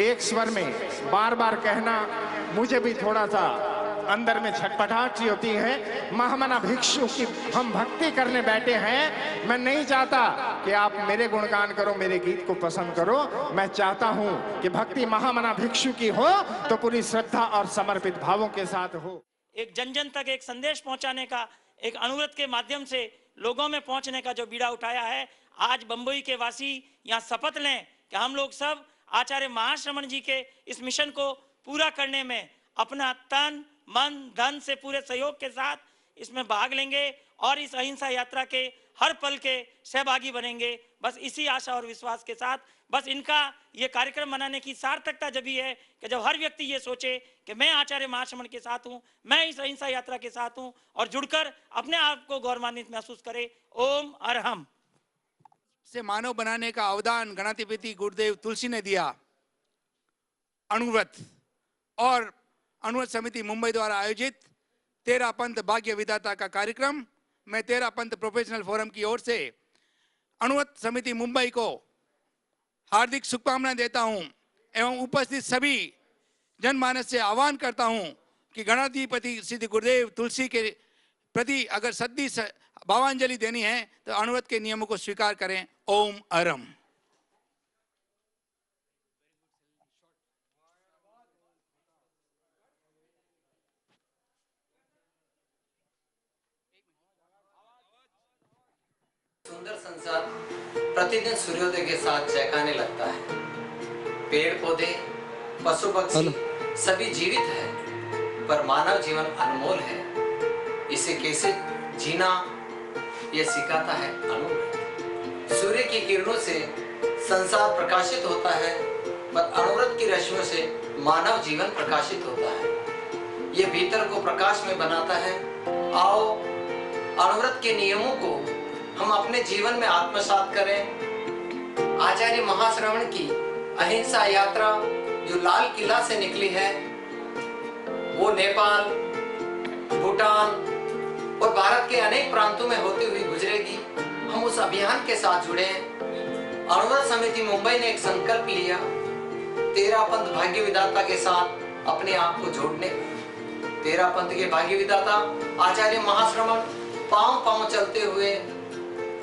एक स्वर में बार बार कहना मुझे भी थोड़ा सा अंदर में छटपटाहट सी होती है। महामना भिक्षु की हम भक्ति करने बैठे हैं। मैं नहीं चाहता कि आप मेरे गुणगान करो, मेरे गीत को पसंद करो। मैं चाहता हूं कि भक्ति महामना भिक्षु की हो तो पूरी श्रद्धा और समर्पित भावों के साथ हो। एक जन जन तक एक संदेश पहुंचाने का, एक अनुव्रत के माध्यम से लोगों में पहुंचने का जो बीड़ा उठाया है, आज बंबई के वासी यहाँ शपथ लें कि हम लोग सब आचार्य महाश्रमण जी के इस मिशन को पूरा करने में अपना तन मन धन से पूरे सहयोग के साथ इसमें भाग लेंगे और इस अहिंसा यात्रा के हर पल के सहभागी बनेंगे। बस इसी आशा और विश्वास के साथ बस इनका ये कार्यक्रम मनाने की सार्थकता जब ही है कि जब हर व्यक्ति ये सोचे कि मैं आचार्य महाश्रमण के साथ हूँ, मैं इस अहिंसा यात्रा के साथ हूँ और जुड़कर अपने आप को गौरवान्वित महसूस करे। ओम अरहम। से मानव बनाने का अवदान गणाधिपति गुरुदेव तुलसी ने दिया। अनुव्रत और अनुव्रत समिति मुंबई द्वारा आयोजित तेरा पंथ भाग्य विधाता का कार्यक्रम मैं तेरा पंथ प्रोफेशनल फोरम की ओर से अनुव्रत समिति मुंबई को हार्दिक शुभकामनाएं देता हूं एवं उपस्थित सभी जनमानस से आह्वान करता हूं कि गणाधिपति श्री गुरुदेव तुलसी के प्रति अगर सद्दी भावांजलि देनी है तो अनुव्रत के नियमों को स्वीकार करें। ओम अरम। सुंदर संसार प्रतिदिन सूर्योदय के साथ चहकाने लगता है। पेड़ पौधे पशु पक्षी सभी जीवित है, पर मानव जीवन अनमोल है। इसे कैसे जीना यह सिखाता है अनुव्रत। सूर्य की किरणों से संसार प्रकाशित होता है, पर अनुव्रत की रश्मियों से मानव जीवन प्रकाशित होता है। यह भीतर को प्रकाश में बनाता है। आओ अनुव्रत के नियमों को हम अपने जीवन में आत्मसात करें। आचार्य महाश्रवण की अहिंसा यात्रा जो लाल किला से निकली है, वो नेपाल, भूटान और भारत के अनेक प्रांतों में होती हुई गुजरेगी। हम उस अभियान के साथ जुड़े हैं। अनुव्रत समिति मुंबई ने एक संकल्प लिया, तेरा पंथ भाग्य विधाता के साथ अपने आप को जोड़ने। तेरा पंथ के भाग्य विधाता आचार्य महाश्रवण पांव पांव चलते हुए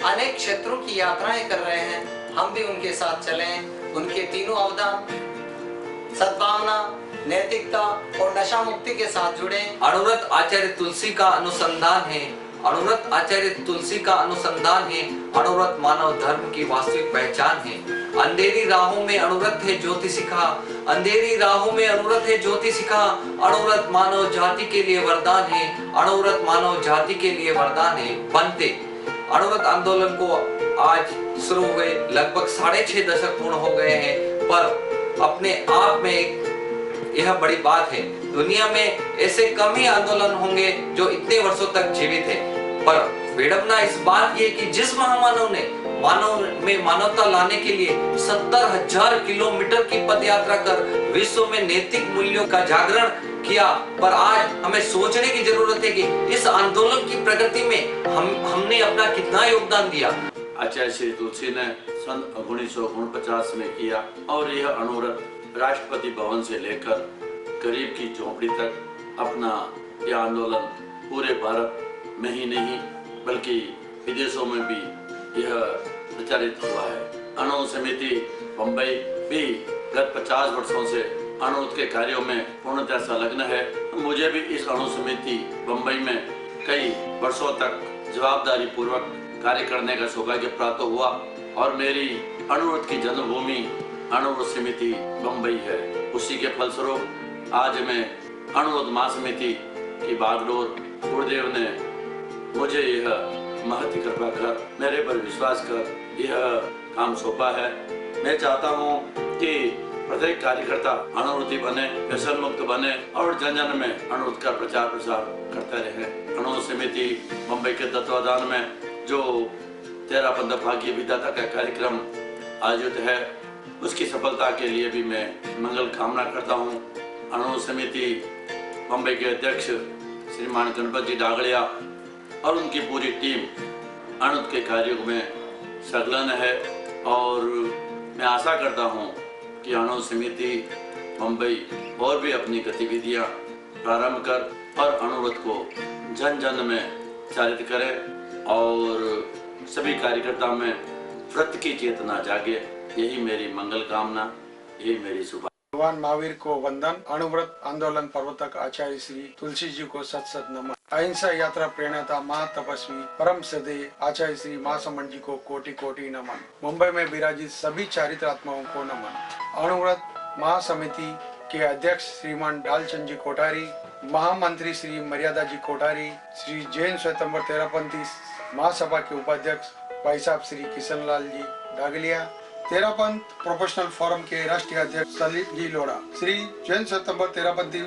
अनेक क्षेत्रों की यात्राएं कर रहे हैं। हम भी उनके साथ चलें, उनके तीनों अवदान सद्भावना, नैतिकता और नशा मुक्ति के साथ जुड़े। अनुव्रत आचार्य तुलसी का अनुसंधान है। अनुव्रत आचार्य तुलसी का अनुसंधान है। अनुव्रत मानव धर्म की वास्तविक पहचान है। अंधेरी राहों में अनुव्रत है ज्योति सिखा, अंधेरी राहों में अनुव्रत है ज्योति सिखा। अनुव्रत मानव जाति के लिए वरदान है। अनुव्रत मानव जाति के लिए वरदान है। बनते अनुव्रत आंदोलन को आज शुरू हुए लगभग 6.5 दशक पूर्ण हो गए हैं, पर अपने आप में एक यह बड़ी बात है। दुनिया में ऐसे कम ही आंदोलन होंगे जो इतने वर्षों तक जीवित है, पर विडंबना इस बात की है कि जिस महामानव ने मानव में मानवता लाने के लिए 70,000 किलोमीटर की पद यात्रा कर विश्व में नैतिक मूल्यों का जागरण किया, पर आज हमें सोचने की जरूरत है कि इस आंदोलन की प्रगति में हमने अपना कितना योगदान दिया। आचार्य श्री तुलसी ने सन 1949 में किया और यह अनुव्रत राष्ट्रपति भवन से लेकर गरीब की झोपड़ी तक अपना यह आंदोलन पूरे भारत में ही नहीं बल्कि विदेशों में भी यह प्रचारित हुआ है। अणु समिति बम्बई भी गत 50 वर्षों से अनुव्रत के कार्यों में पूर्णतः संलग्न है। मुझे भी इस अणु समिति बम्बई में कई वर्षों तक जवाबदारी पूर्वक कार्य करने का सौभाग्य प्राप्त हुआ और मेरी अनुव्रत की जन्मभूमि अनुव्रत समिति बम्बई है। उसी के फलस्वरूप आज मैं अनुव्रत महासमिति की बागडोर गुरुदेव ने मुझे यह महती कृपा कर मेरे पर विश्वास कर यह काम सौंपा है। मैं चाहता हूँ कि प्रत्येक कार्यकर्ता अनुव्रती बने, व्यसन मुक्त बने और जन जन में अनुव्रत का प्रचार प्रसार करते रहे। अनुव्रत समिति मुंबई के तत्वाधान में जो 13 पंथ भाग्य विधाता का कार्यक्रम आयोजित है उसकी सफलता के लिए भी मैं मंगल कामना करता हूँ। अनुव्रत समिति मुंबई के अध्यक्ष श्रीमान गणपत जी डागड़िया और उनकी पूरी टीम अनुव्रत के कार्यों में संलग्न है और मैं आशा करता हूँ कि अनुव्रत समिति मुंबई और भी अपनी गतिविधियाँ प्रारंभ कर और अनुव्रत को जन जन में चारित करे और सभी कार्यकर्ताओं में व्रत की चेतना जागे। यही मेरी मंगल कामना, यही मेरी शुभ। भगवान महावीर को वंदन। अनुव्रत आंदोलन प्रवर्तक आचार्य श्री तुलसी जी को सत सत नमन। अहिंसा यात्रा प्रेरणाता महातपस्वी परम श्रद्धेय आचार्य श्री महासमंड जी को कोटि कोटि नमन। मुंबई में विराजित सभी चारित्रात्माओं को नमन। अनुव्रत महासमिति के अध्यक्ष श्रीमान डालचंद जी कोठारी, महामंत्री श्री मर्यादा जी कोठारी, श्री जैन स्वयंवर तेरापंथी महासभा के उपाध्यक्ष भाई साहब श्री किशन लाल जी डागलिया, तेरापंथ प्रोफेशनल फोरम के राष्ट्रीय अध्यक्ष सलीम जी लोड़ा, श्री जैन स्वयंवर तेरापंथी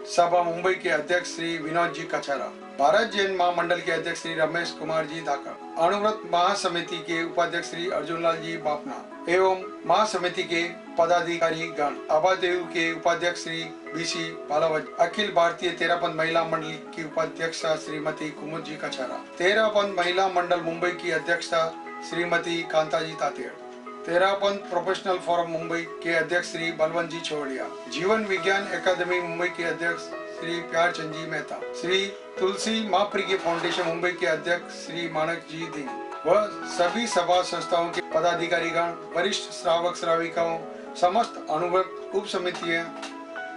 सभा मुंबई के अध्यक्ष श्री विनोद जी कचारा, भारत जैन महामंडल के अध्यक्ष श्री रमेश कुमार जी धाका, अनुव्रत महासमिति के उपाध्यक्ष श्री अर्जुन लाल जी बापना एवं महासमिति के पदाधिकारी गण, अबादेव के उपाध्यक्ष श्री बीसी बालावत, अखिल भारतीय तेरापंथ महिला मंडल की उपाध्यक्षा श्रीमती कुमुद जी कचारा, तेरापंथ महिला मंडल मुंबई की अध्यक्षा श्रीमती कांताजी तातेड़, तेरापंथ प्रोफेशनल फोरम मुंबई के अध्यक्ष श्री बलवंत जी छोड़िया, जीवन विज्ञान अकादमी मुंबई के अध्यक्ष श्री प्यारचंद जी मेहता, श्री तुलसी महाप्रिय फाउंडेशन मुंबई के अध्यक्ष श्री मानक जी दिन व सभी सभा संस्थाओं के पदाधिकारीगण, वरिष्ठ श्रावक श्राविकाओं, समस्त अनुव्रत उप समितियां,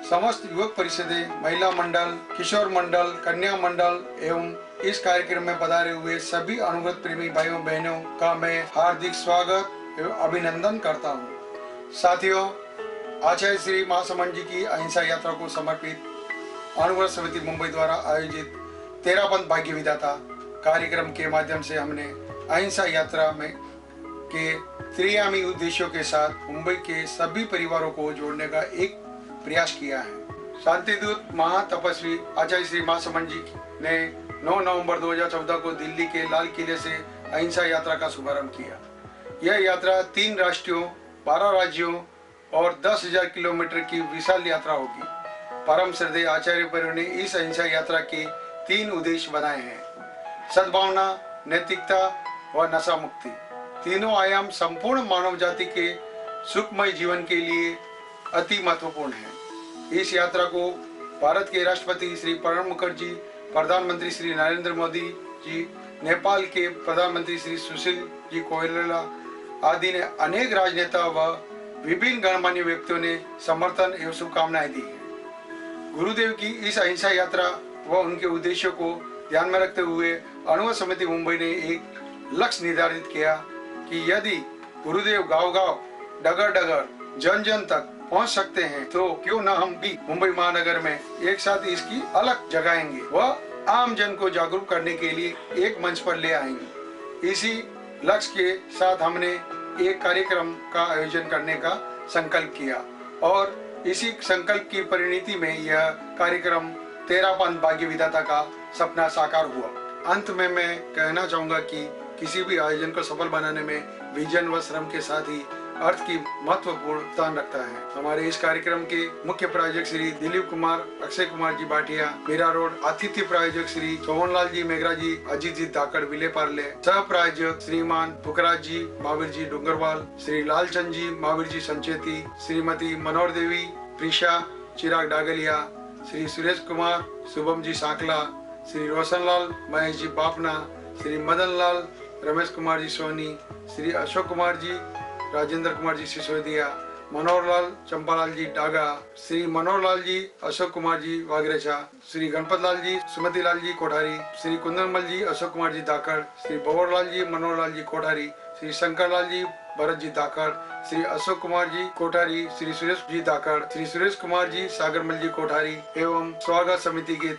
समस्त युवक परिषदें, महिला मंडल, किशोर मंडल, कन्या मंडल एवं इस कार्यक्रम में पधारे हुए सभी अनुव्रत प्रेमी भाइयों बहनों का मैं हार्दिक स्वागत एवं अभिनंदन करता हूँ। साथियों, आचार्य श्री महासमंड जी की अहिंसा यात्रा को समर्पित अनुव्रत समिति मुंबई द्वारा आयोजित तेरापंथ भाग्य विधाता कार्यक्रम के माध्यम से हमने अहिंसा यात्रा में के त्रियामी उद्देश्यों के साथ मुंबई के सभी परिवारों को जोड़ने का एक प्रयास किया है। शांति दूत महातपस्वी आचार्य श्री महासमंड जी ने 9 नवंबर 2014 को दिल्ली के लाल किले से अहिंसा यात्रा का शुभारंभ किया। यह यात्रा 3 राष्ट्रों, 12 राज्यों और 10,000 किलोमीटर की विशाल यात्रा होगी। परम श्रद्धेय आचार्य परिवार ने इस अहिंसा यात्रा के 3 उद्देश्य बनाए हैं: सद्भावना, नैतिकता व नशा मुक्ति। तीनों आयाम संपूर्ण मानव जाति के सुखमय जीवन के लिए अति महत्वपूर्ण है। इस यात्रा को भारत के राष्ट्रपति श्री प्रणब मुखर्जी, प्रधानमंत्री श्री नरेंद्र मोदी जी, नेपाल के प्रधानमंत्री श्री सुशील जी कोइराला आदि ने अनेक राजनेता व विभिन्न गणमान्य व्यक्तियों ने समर्थन एवं शुभकामनाएं दी है। गुरुदेव की इस अहिंसा यात्रा व उनके उद्देश्यों को ध्यान में रखते हुए अणुव्रत समिति मुंबई ने एक लक्ष्य निर्धारित किया कि यदि गुरुदेव गांव-गांव, डगर-डगर, जन-जन तक पहुंच सकते हैं तो क्यों न हम भी मुंबई महानगर में एक साथ इसकी अलग जगाएंगे व आम जन को जागरूक करने के लिए एक मंच पर ले आएंगे। इसी लक्ष्य के साथ हमने एक कार्यक्रम का आयोजन करने का संकल्प किया और इसी संकल्प की परिणति में यह कार्यक्रम 13 पंथ भाग्य विधाता का सपना साकार हुआ। अंत में मैं कहना चाहूंगा कि किसी भी आयोजन को सफल बनाने में विजन व श्रम के साथ ही अर्थ की महत्वपूर्ण स्थान रखता है। हमारे इस कार्यक्रम के मुख्य प्रायोजक श्री दिलीप कुमार, अक्षय कुमार जी भाटिया, मीरा रोड, आतिथ्य प्रायोजक श्री सोहनलाल जी मेघरा जी, अजीत जी धाकड़ विले पार्ले, सह प्रायोजक श्रीमान पुखराज जी, महावीर जी डूंगरवाल, श्री लालचंद जी, महावीर जी संचेती, श्रीमती मनोहर देवी, प्रिशा, चिराग डागलिया, श्री सुरेश कुमार, शुभम जी सांकला, श्री रोशनलाल, महेश जी बापना, श्री मदन लाल, रमेश कुमार जी सोनी, श्री अशोक कुमार जी, राजेंद्र कुमार जी सिसोदिया, मनोहर लाल, चंपालाल जी डागा, श्री मनोहर लाल जी, अशोक कुमार जी वागरेचा, श्री गणपत लाल जी, सुमति लाल जी कोठारी, श्री कुंदनमल जी, अशोक कुमार जी धाकड़, श्री भंवर लाल जी, मनोहर लाल जी कोठारी, श्री शंकर लाल जी, भरत जी धाकड़, श्री अशोक कुमार जी कोठारी, श्री सुरेश जी धाकड़, श्री सुरेश कुमार जी, सागरमल जी कोठारी एवं स्वागत समिति के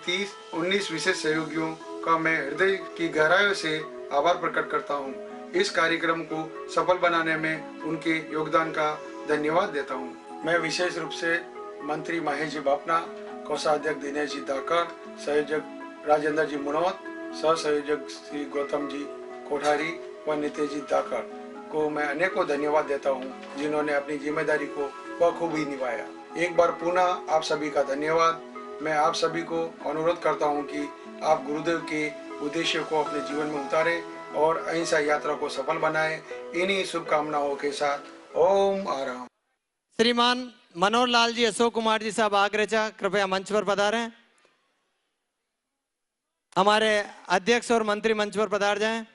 19 विशेष सहयोगियों का मैं हृदय की गहराइयों से आभार प्रकट करता हूँ। इस कार्यक्रम को सफल बनाने में उनके योगदान का धन्यवाद देता हूँ। मैं विशेष रूप से मंत्री महेश जी बापना, कोषाध्यक्ष दिनेश जी धाकड़, संयोजक राजेंद्र जी मुनोत, सह संयोजक श्री गौतम जी कोठारी व नितेश जी धाकड़ को मैं अनेकों धन्यवाद देता हूँ जिन्होंने अपनी जिम्मेदारी को बखूबी निभाया। एक बार पुनः आप सभी का धन्यवाद। मैं आप सभी को अनुरोध करता हूँ कि आप गुरुदेव के उद्देश्य को अपने जीवन में उतारे और अहिंसा यात्रा को सफल बनाए। इन्हीं शुभकामनाओं के साथ ओम आराम। श्रीमान मनोहर लाल जी, अशोक कुमार जी साहब आगरेचा कृपया मंच पर पधारें। हमारे अध्यक्ष और मंत्री मंच पर पधार जाएं।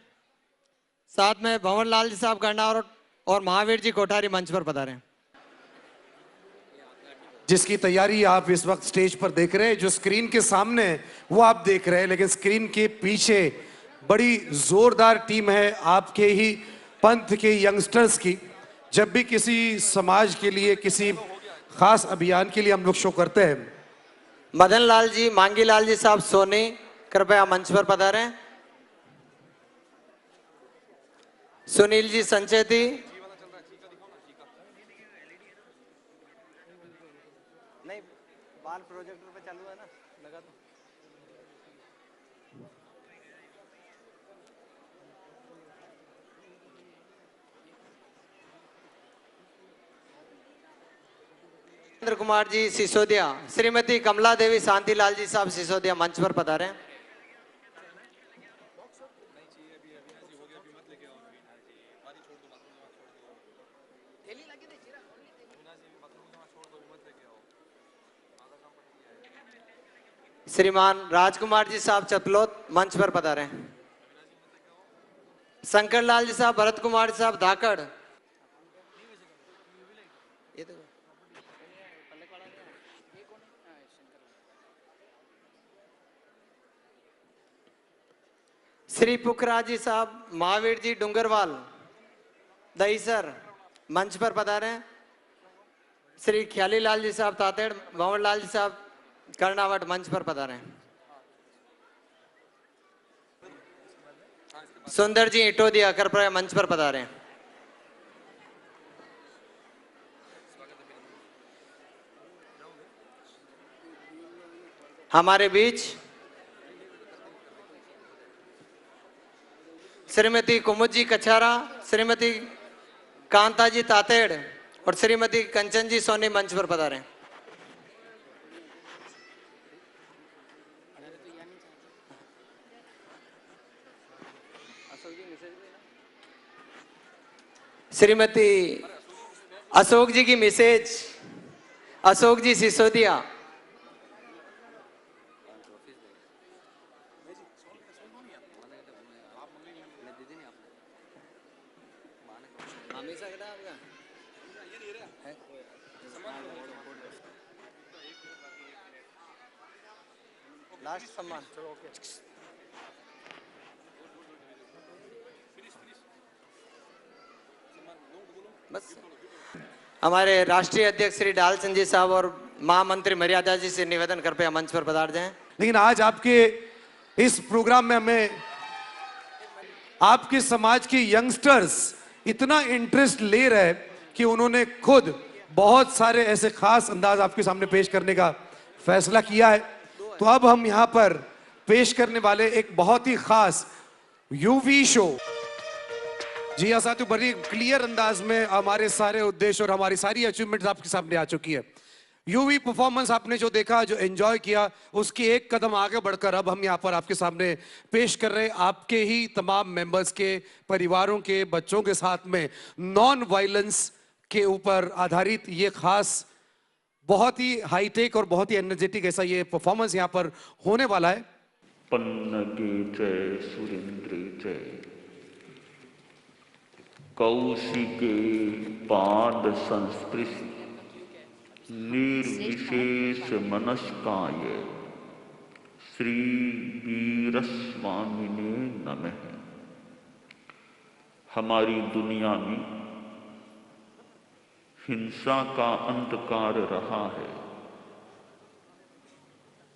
साथ में भंवर लाल जी साहब गंडावत और महावीर जी कोठारी मंच पर पधारें। जिसकी तैयारी आप इस वक्त स्टेज पर देख रहे हैं, जो स्क्रीन के सामने वो आप देख रहे हैं, लेकिन स्क्रीन के पीछे बड़ी जोरदार टीम है आपके ही पंथ के यंगस्टर्स की। जब भी किसी समाज के लिए, किसी खास अभियान के लिए हम लोग शो करते हैं। मदन लाल जी, मांगी लाल जी साहब सोनी कृपया मंच पर पधारें। सुनील जी संचेती, नहीं बाल प्रोजेक्टर पे चालू है ना, लगा दो। राजेंद्र कुमार जी सिसोदिया, श्रीमती कमला देवी शांतिलाल जी साहब सिसोदिया मंच पर पधारें। श्रीमान राजकुमार जी साहब चतलोत मंच पर पधारें। शंकर लाल जी साहब, भरत कुमार जी साहब धाकड़, श्री पुखराज जी साहब, महावीर जी डूंगरवाल दहीसर मंच पर पधारें। श्री ख्याली लाल जी साहब तातेड़, भंवर लाल जी साहब कर्णावट मंच पर पधारें। सुंदर जी इटोदिया कृपया मंच पर पधारें। हमारे बीच श्रीमती कुमुद जी कछारा, श्रीमती कांता जी तातेड़ और श्रीमती कंचन जी सोनी मंच पर पधारें। श्रीमती अशोक जी की मिसेज अशोक जी सिसोदिया, लास्ट सम्मान। बस हमारे राष्ट्रीय अध्यक्ष श्री डालचंद जी साहब और महामंत्री मर्यादा जी से निवेदन कृपया मंच पर पधार जाएं। लेकिन आज आपके इस प्रोग्राम में हमें आपके समाज के यंगस्टर्स इतना इंटरेस्ट ले रहे कि उन्होंने खुद बहुत सारे ऐसे खास अंदाज आपके सामने पेश करने का फैसला किया है। तो अब हम यहाँ पर पेश करने वाले एक बहुत ही खास यूवी शो। जी हाँ साथियों, बड़ी क्लियर अंदाज में हमारे सारे उद्देश्य और हमारी सारी अचीवमेंट्स आपके सामने आ चुकी है। यूवी परफॉर्मेंस आपने जो देखा, जो एंजॉय किया, उसके एक कदम आगे बढ़कर अब हम यहाँ पर आपके सामने पेश कर रहे हैं आपके ही तमाम मेंबर्स के परिवारों के बच्चों के साथ में नॉन वायलेंस के ऊपर आधारित ये खास बहुत ही हाईटेक और बहुत ही एनर्जेटिक ऐसा ये परफॉर्मेंस यहाँ पर होने वाला है। पन्नगे जय सुरेंद्र जय, कौशिके पाद संस्पृशि निर्विशेष मनस्काय श्री वीरस्वामिने नमः। हमारी दुनिया में हिंसा का अंधकार रहा है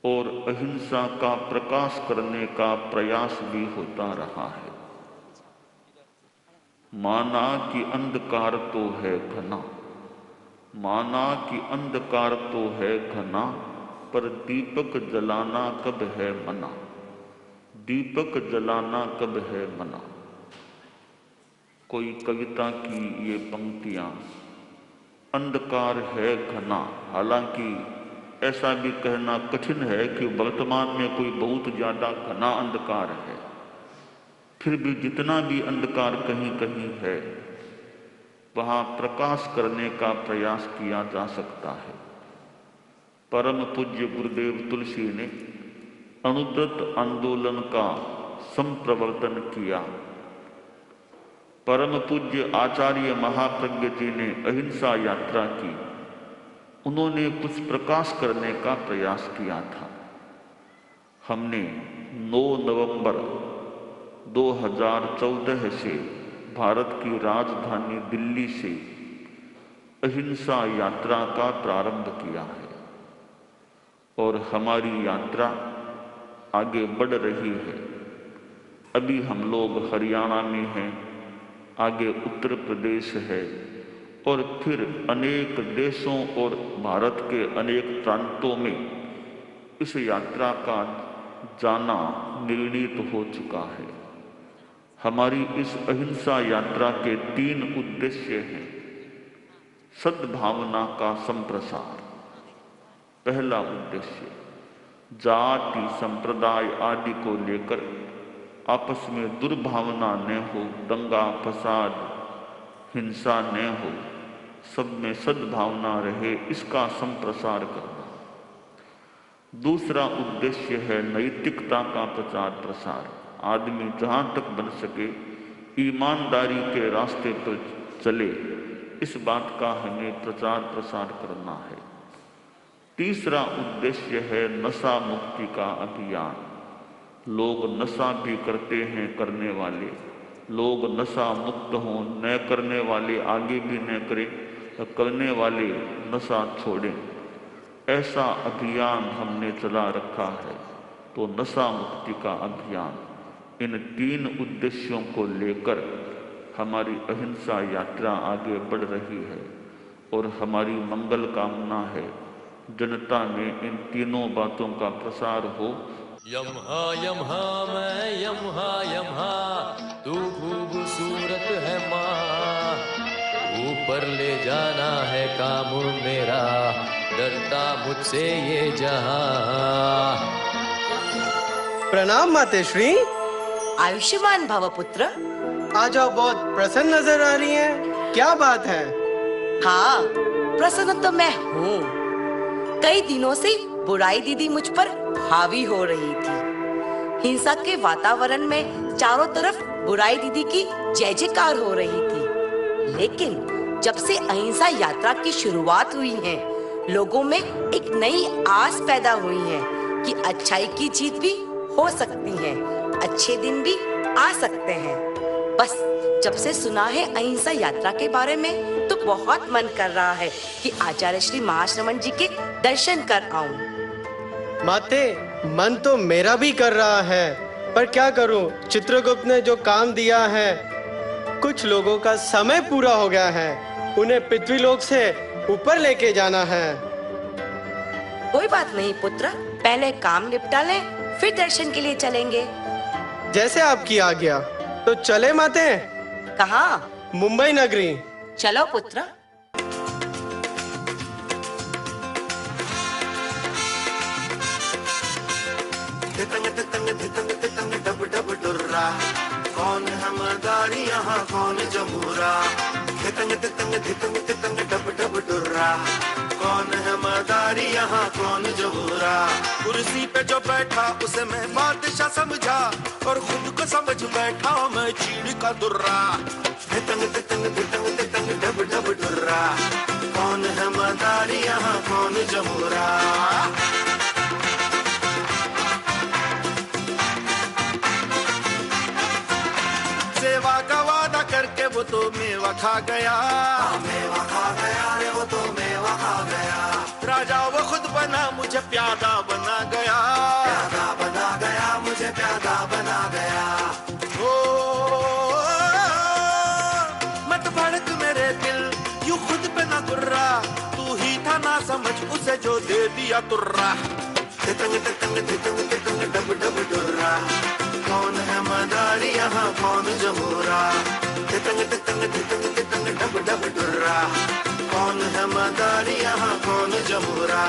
और अहिंसा का प्रकाश करने का प्रयास भी होता रहा है। माना कि अंधकार तो है घना, माना कि अंधकार तो है घना, पर दीपक जलाना कब है मना, दीपक जलाना कब है मना। कोई कविता की ये पंक्तियां, अंधकार है घना, हालांकि ऐसा भी कहना कठिन है कि वर्तमान में कोई बहुत ज्यादा घना अंधकार है, फिर भी जितना भी अंधकार कहीं कहीं है वहां प्रकाश करने का प्रयास किया जा सकता है। परम पूज्य गुरुदेव तुलसी ने अनुव्रत आंदोलन का संप्रवर्तन किया। परम पूज्य आचार्य महाप्रज्ञ जी ने अहिंसा यात्रा की, उन्होंने कुछ प्रकाश करने का प्रयास किया था। हमने 9 नवंबर 2014 से भारत की राजधानी दिल्ली से अहिंसा यात्रा का प्रारंभ किया है और हमारी यात्रा आगे बढ़ रही है। अभी हम लोग हरियाणा में हैं, आगे उत्तर प्रदेश है और फिर अनेक देशों और भारत के अनेक प्रांतों में इस यात्रा का जाना निर्णीत हो चुका है। हमारी इस अहिंसा यात्रा के 3 उद्देश्य हैं। सद्भावना का संप्रसार, पहला उद्देश्य जाति संप्रदाय आदि को लेकर आपस में दुर्भावना न हो, दंगा फसाद हिंसा न हो, सब में सद्भावना रहे, इसका संप्रसार करना। दूसरा उद्देश्य है नैतिकता का प्रचार प्रसार। आदमी जहां तक बन सके ईमानदारी के रास्ते पर चले, इस बात का हमें प्रचार प्रसार करना है। तीसरा उद्देश्य है नशा मुक्ति का अभियान। लोग नशा भी करते हैं, करने वाले लोग नशा मुक्त हों, न करने वाले आगे भी न करें, करने वाले नशा छोड़ें। ऐसा अभियान हमने चला रखा है। तो नशा मुक्ति का अभियान, इन 3 उद्देश्यों को लेकर हमारी अहिंसा यात्रा आगे बढ़ रही है और हमारी मंगल कामना है जनता में इन तीनों बातों का प्रसार हो। यमहा यमहा मैं यमहा यमहा, तू खूबसूरत है माँ, ऊपर ले जाना है काम मेरा, डरता मुझसे ये जहां। प्रणाम मातेश्री। आयुष्मान भव पुत्र। आज आप बहुत प्रसन्न नजर आ रही हैं, क्या बात है? हाँ, प्रसन्न तो मैं हूँ। कई दिनों से बुराई दीदी मुझ पर हावी हो रही थी। हिंसा के वातावरण में चारों तरफ बुराई दीदी की जय जयकार हो रही थी। लेकिन जब से अहिंसा यात्रा की शुरुआत हुई है, लोगों में एक नई आस पैदा हुई है। कि अच्छाई की जीत भी हो सकती है, अच्छे दिन भी आ सकते हैं। बस जब से सुना है अहिंसा यात्रा के बारे में तो बहुत मन कर रहा है कि आचार्य श्री महाश्रमण जी के दर्शन कर आऊं। माते, मन तो मेरा भी कर रहा है, पर क्या करूं, चित्रगुप्त ने जो काम दिया है, कुछ लोगों का समय पूरा हो गया है, उन्हें पृथ्वीलोक से ऊपर लेके जाना है। कोई बात नहीं पुत्र, पहले काम निपटा लें, फिर दर्शन के लिए चलेंगे। जैसे आपकी आज्ञा। तो चले माते? कहाँ? मुंबई नगरी। चलो पुत्र। कौन है मदारी यहाँ कौन जमूरा, धितंग धितंग धितंग धितंग डब डब डुर्रा। कौन है मदारी यहाँ कौन जमूरा। कुर्सी पे जो बैठा उसे मैं बादशाह समझा, और खुद को समझ बैठा मैं चीड़ का दुर्रा। धितंग धितंग धितंग धितंग डब डब डुर्रा। कौन है मदारी यहाँ कौन जमूरा। सेवा का वादा करके वो तो मेवा खा गया, मेवा खा गया रे वो तो मेवा खा गया। राजा वो खुद बना मुझे प्यादा बना गया, प्यादा बना गया मुझे प्यादा बना गया। ओ मत भड़क मेरे दिल यूं खुद पे ना गुर्रा, तू ही था ना समझ उसे जो दे दिया तुर्रा। धितंग धितंग धितंग धितंग डब डब डुर्रा। कौन है मदारी यहाँ कौन जमूरा। धितंग धितंग धितंग धितंग डब डब डुर्रा। कौन है मदारी यहाँ कौन जमूरा।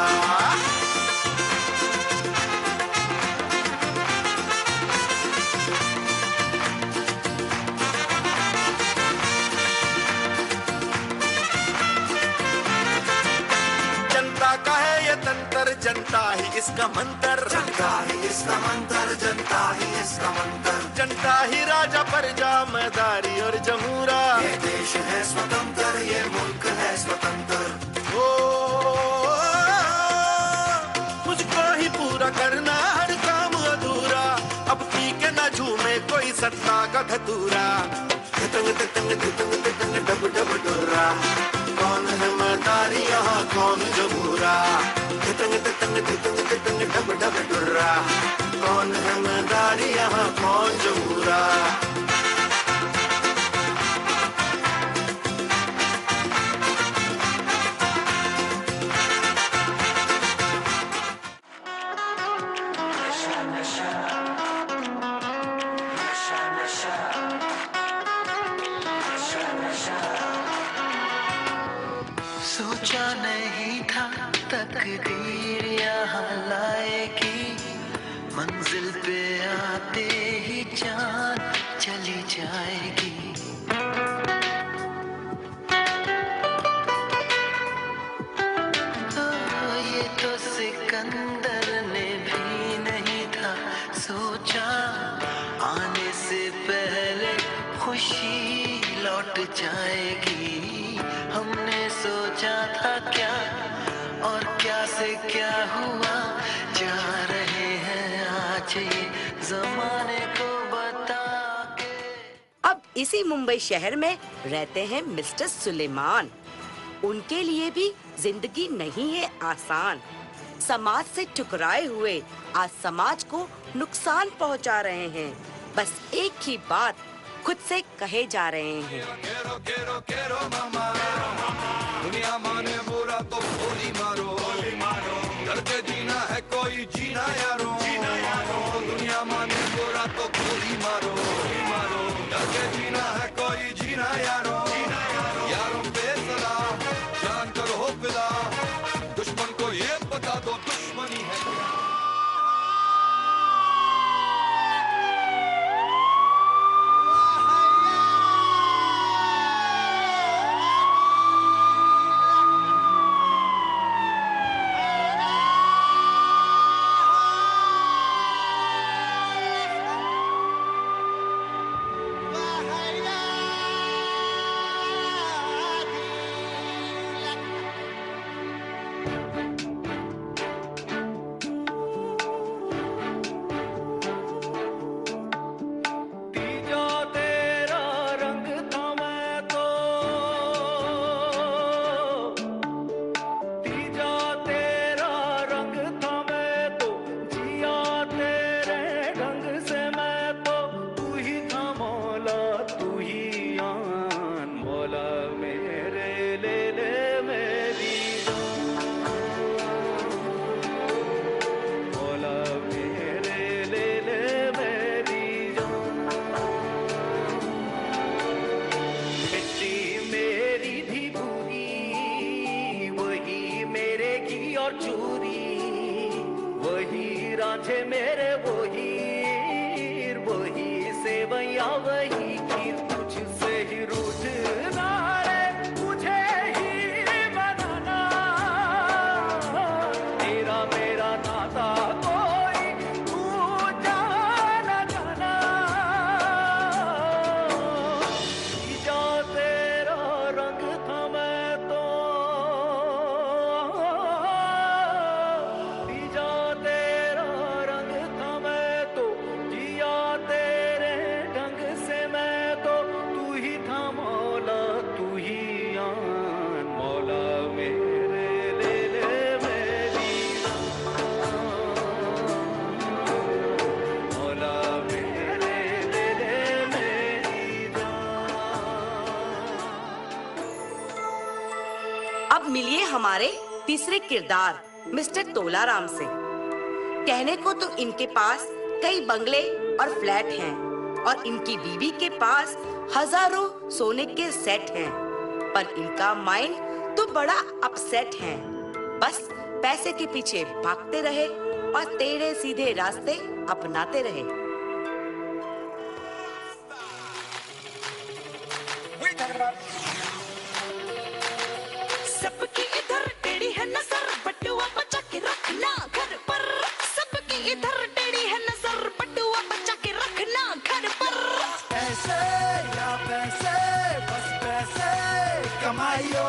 जनता का है ये तंत्र, जनता ही इसका मंत्र, जनता ही इसका मंत्र, जनता ही इसका मंत्र। जनता ही राजा प्रजा मदारी और जमूरा। ये देश है स्वतंत्र, ये मुल्क है स्वतंत्र। ओ मुझको ही पूरा करना हर काम अधूरा, अब पी के ना झूमे कोई सत्ता का धतूरा। धितंग धितंग धितंग धितंग डब डब डुर्रा। कौन है मदारी यहाँ कौन जमूरा। धितंग धितंग धितंग धितंग डब डब डुर्रा। कौन है मदारी यहाँ कौन जमूरा। सोचा नहीं था तकदीर यहाँ लाएगी, मंजिल पे आते ही जान चली जाएगी। ये तो सिकंदर ने भी नहीं था सोचा, आने से पहले खुशी लौट जाएगी। हमने सोचा था क्या और क्या से क्या हुआ, जा रहे हैं आज ये जमाने को बता के। अब इसी मुंबई शहर में रहते हैं मिस्टर सुलेमान। उनके लिए भी जिंदगी नहीं है आसान। समाज से टकराए हुए आज समाज को नुकसान पहुंचा रहे हैं। बस एक ही बात खुद से कहे जा रहे हैं। दुनिया माने बुरा तो गोली मारो, डर के जीना है कोई जीना यारो। दुनिया माने बुरा तो गोली मारो, डर के जीना है कोई जीना यारो। यारों पे सलाह जान करो फिदा, दुश्मन को ये बता दो दुश्मनी है क्या। और चूरी, वही रांझे मेरे वो हीर, वही सेवैया वही खीर, तुझसे ही रूठना रे मुझे ही बनाना, तेरा मेरा नाता कोई तू जाना जाना, जा तेरा रंग था मैं तो, जा तेरा रंग था मैं तो, जिया तेरे ढंग से मैं तो, तू ही था मौला तू ही आन, मौला मेरे ले ले मेरी मौला मेरे ले ले मेरी अब मिलिए हमारे तीसरे किरदार मिस्टर तोलाराम से। कहने को तो इनके पास कई बंगले और फ्लैट हैं और इनकी बीवी के पास हजारों सोने के सेट हैं, पर इनका माइंड तो बड़ा अपसेट है। बस पैसे के पीछे भागते रहे और टेढ़े सीधे रास्ते अपनाते रहे। सबकी इधर टेढ़ी है नजर, बटुआ बचा के रखना घर पर, सबकी इधर टेढ़ी है नजर, बटुआ बचा के रखना घर पर। ऐसे या पैसे बस पैसे कमाइयो,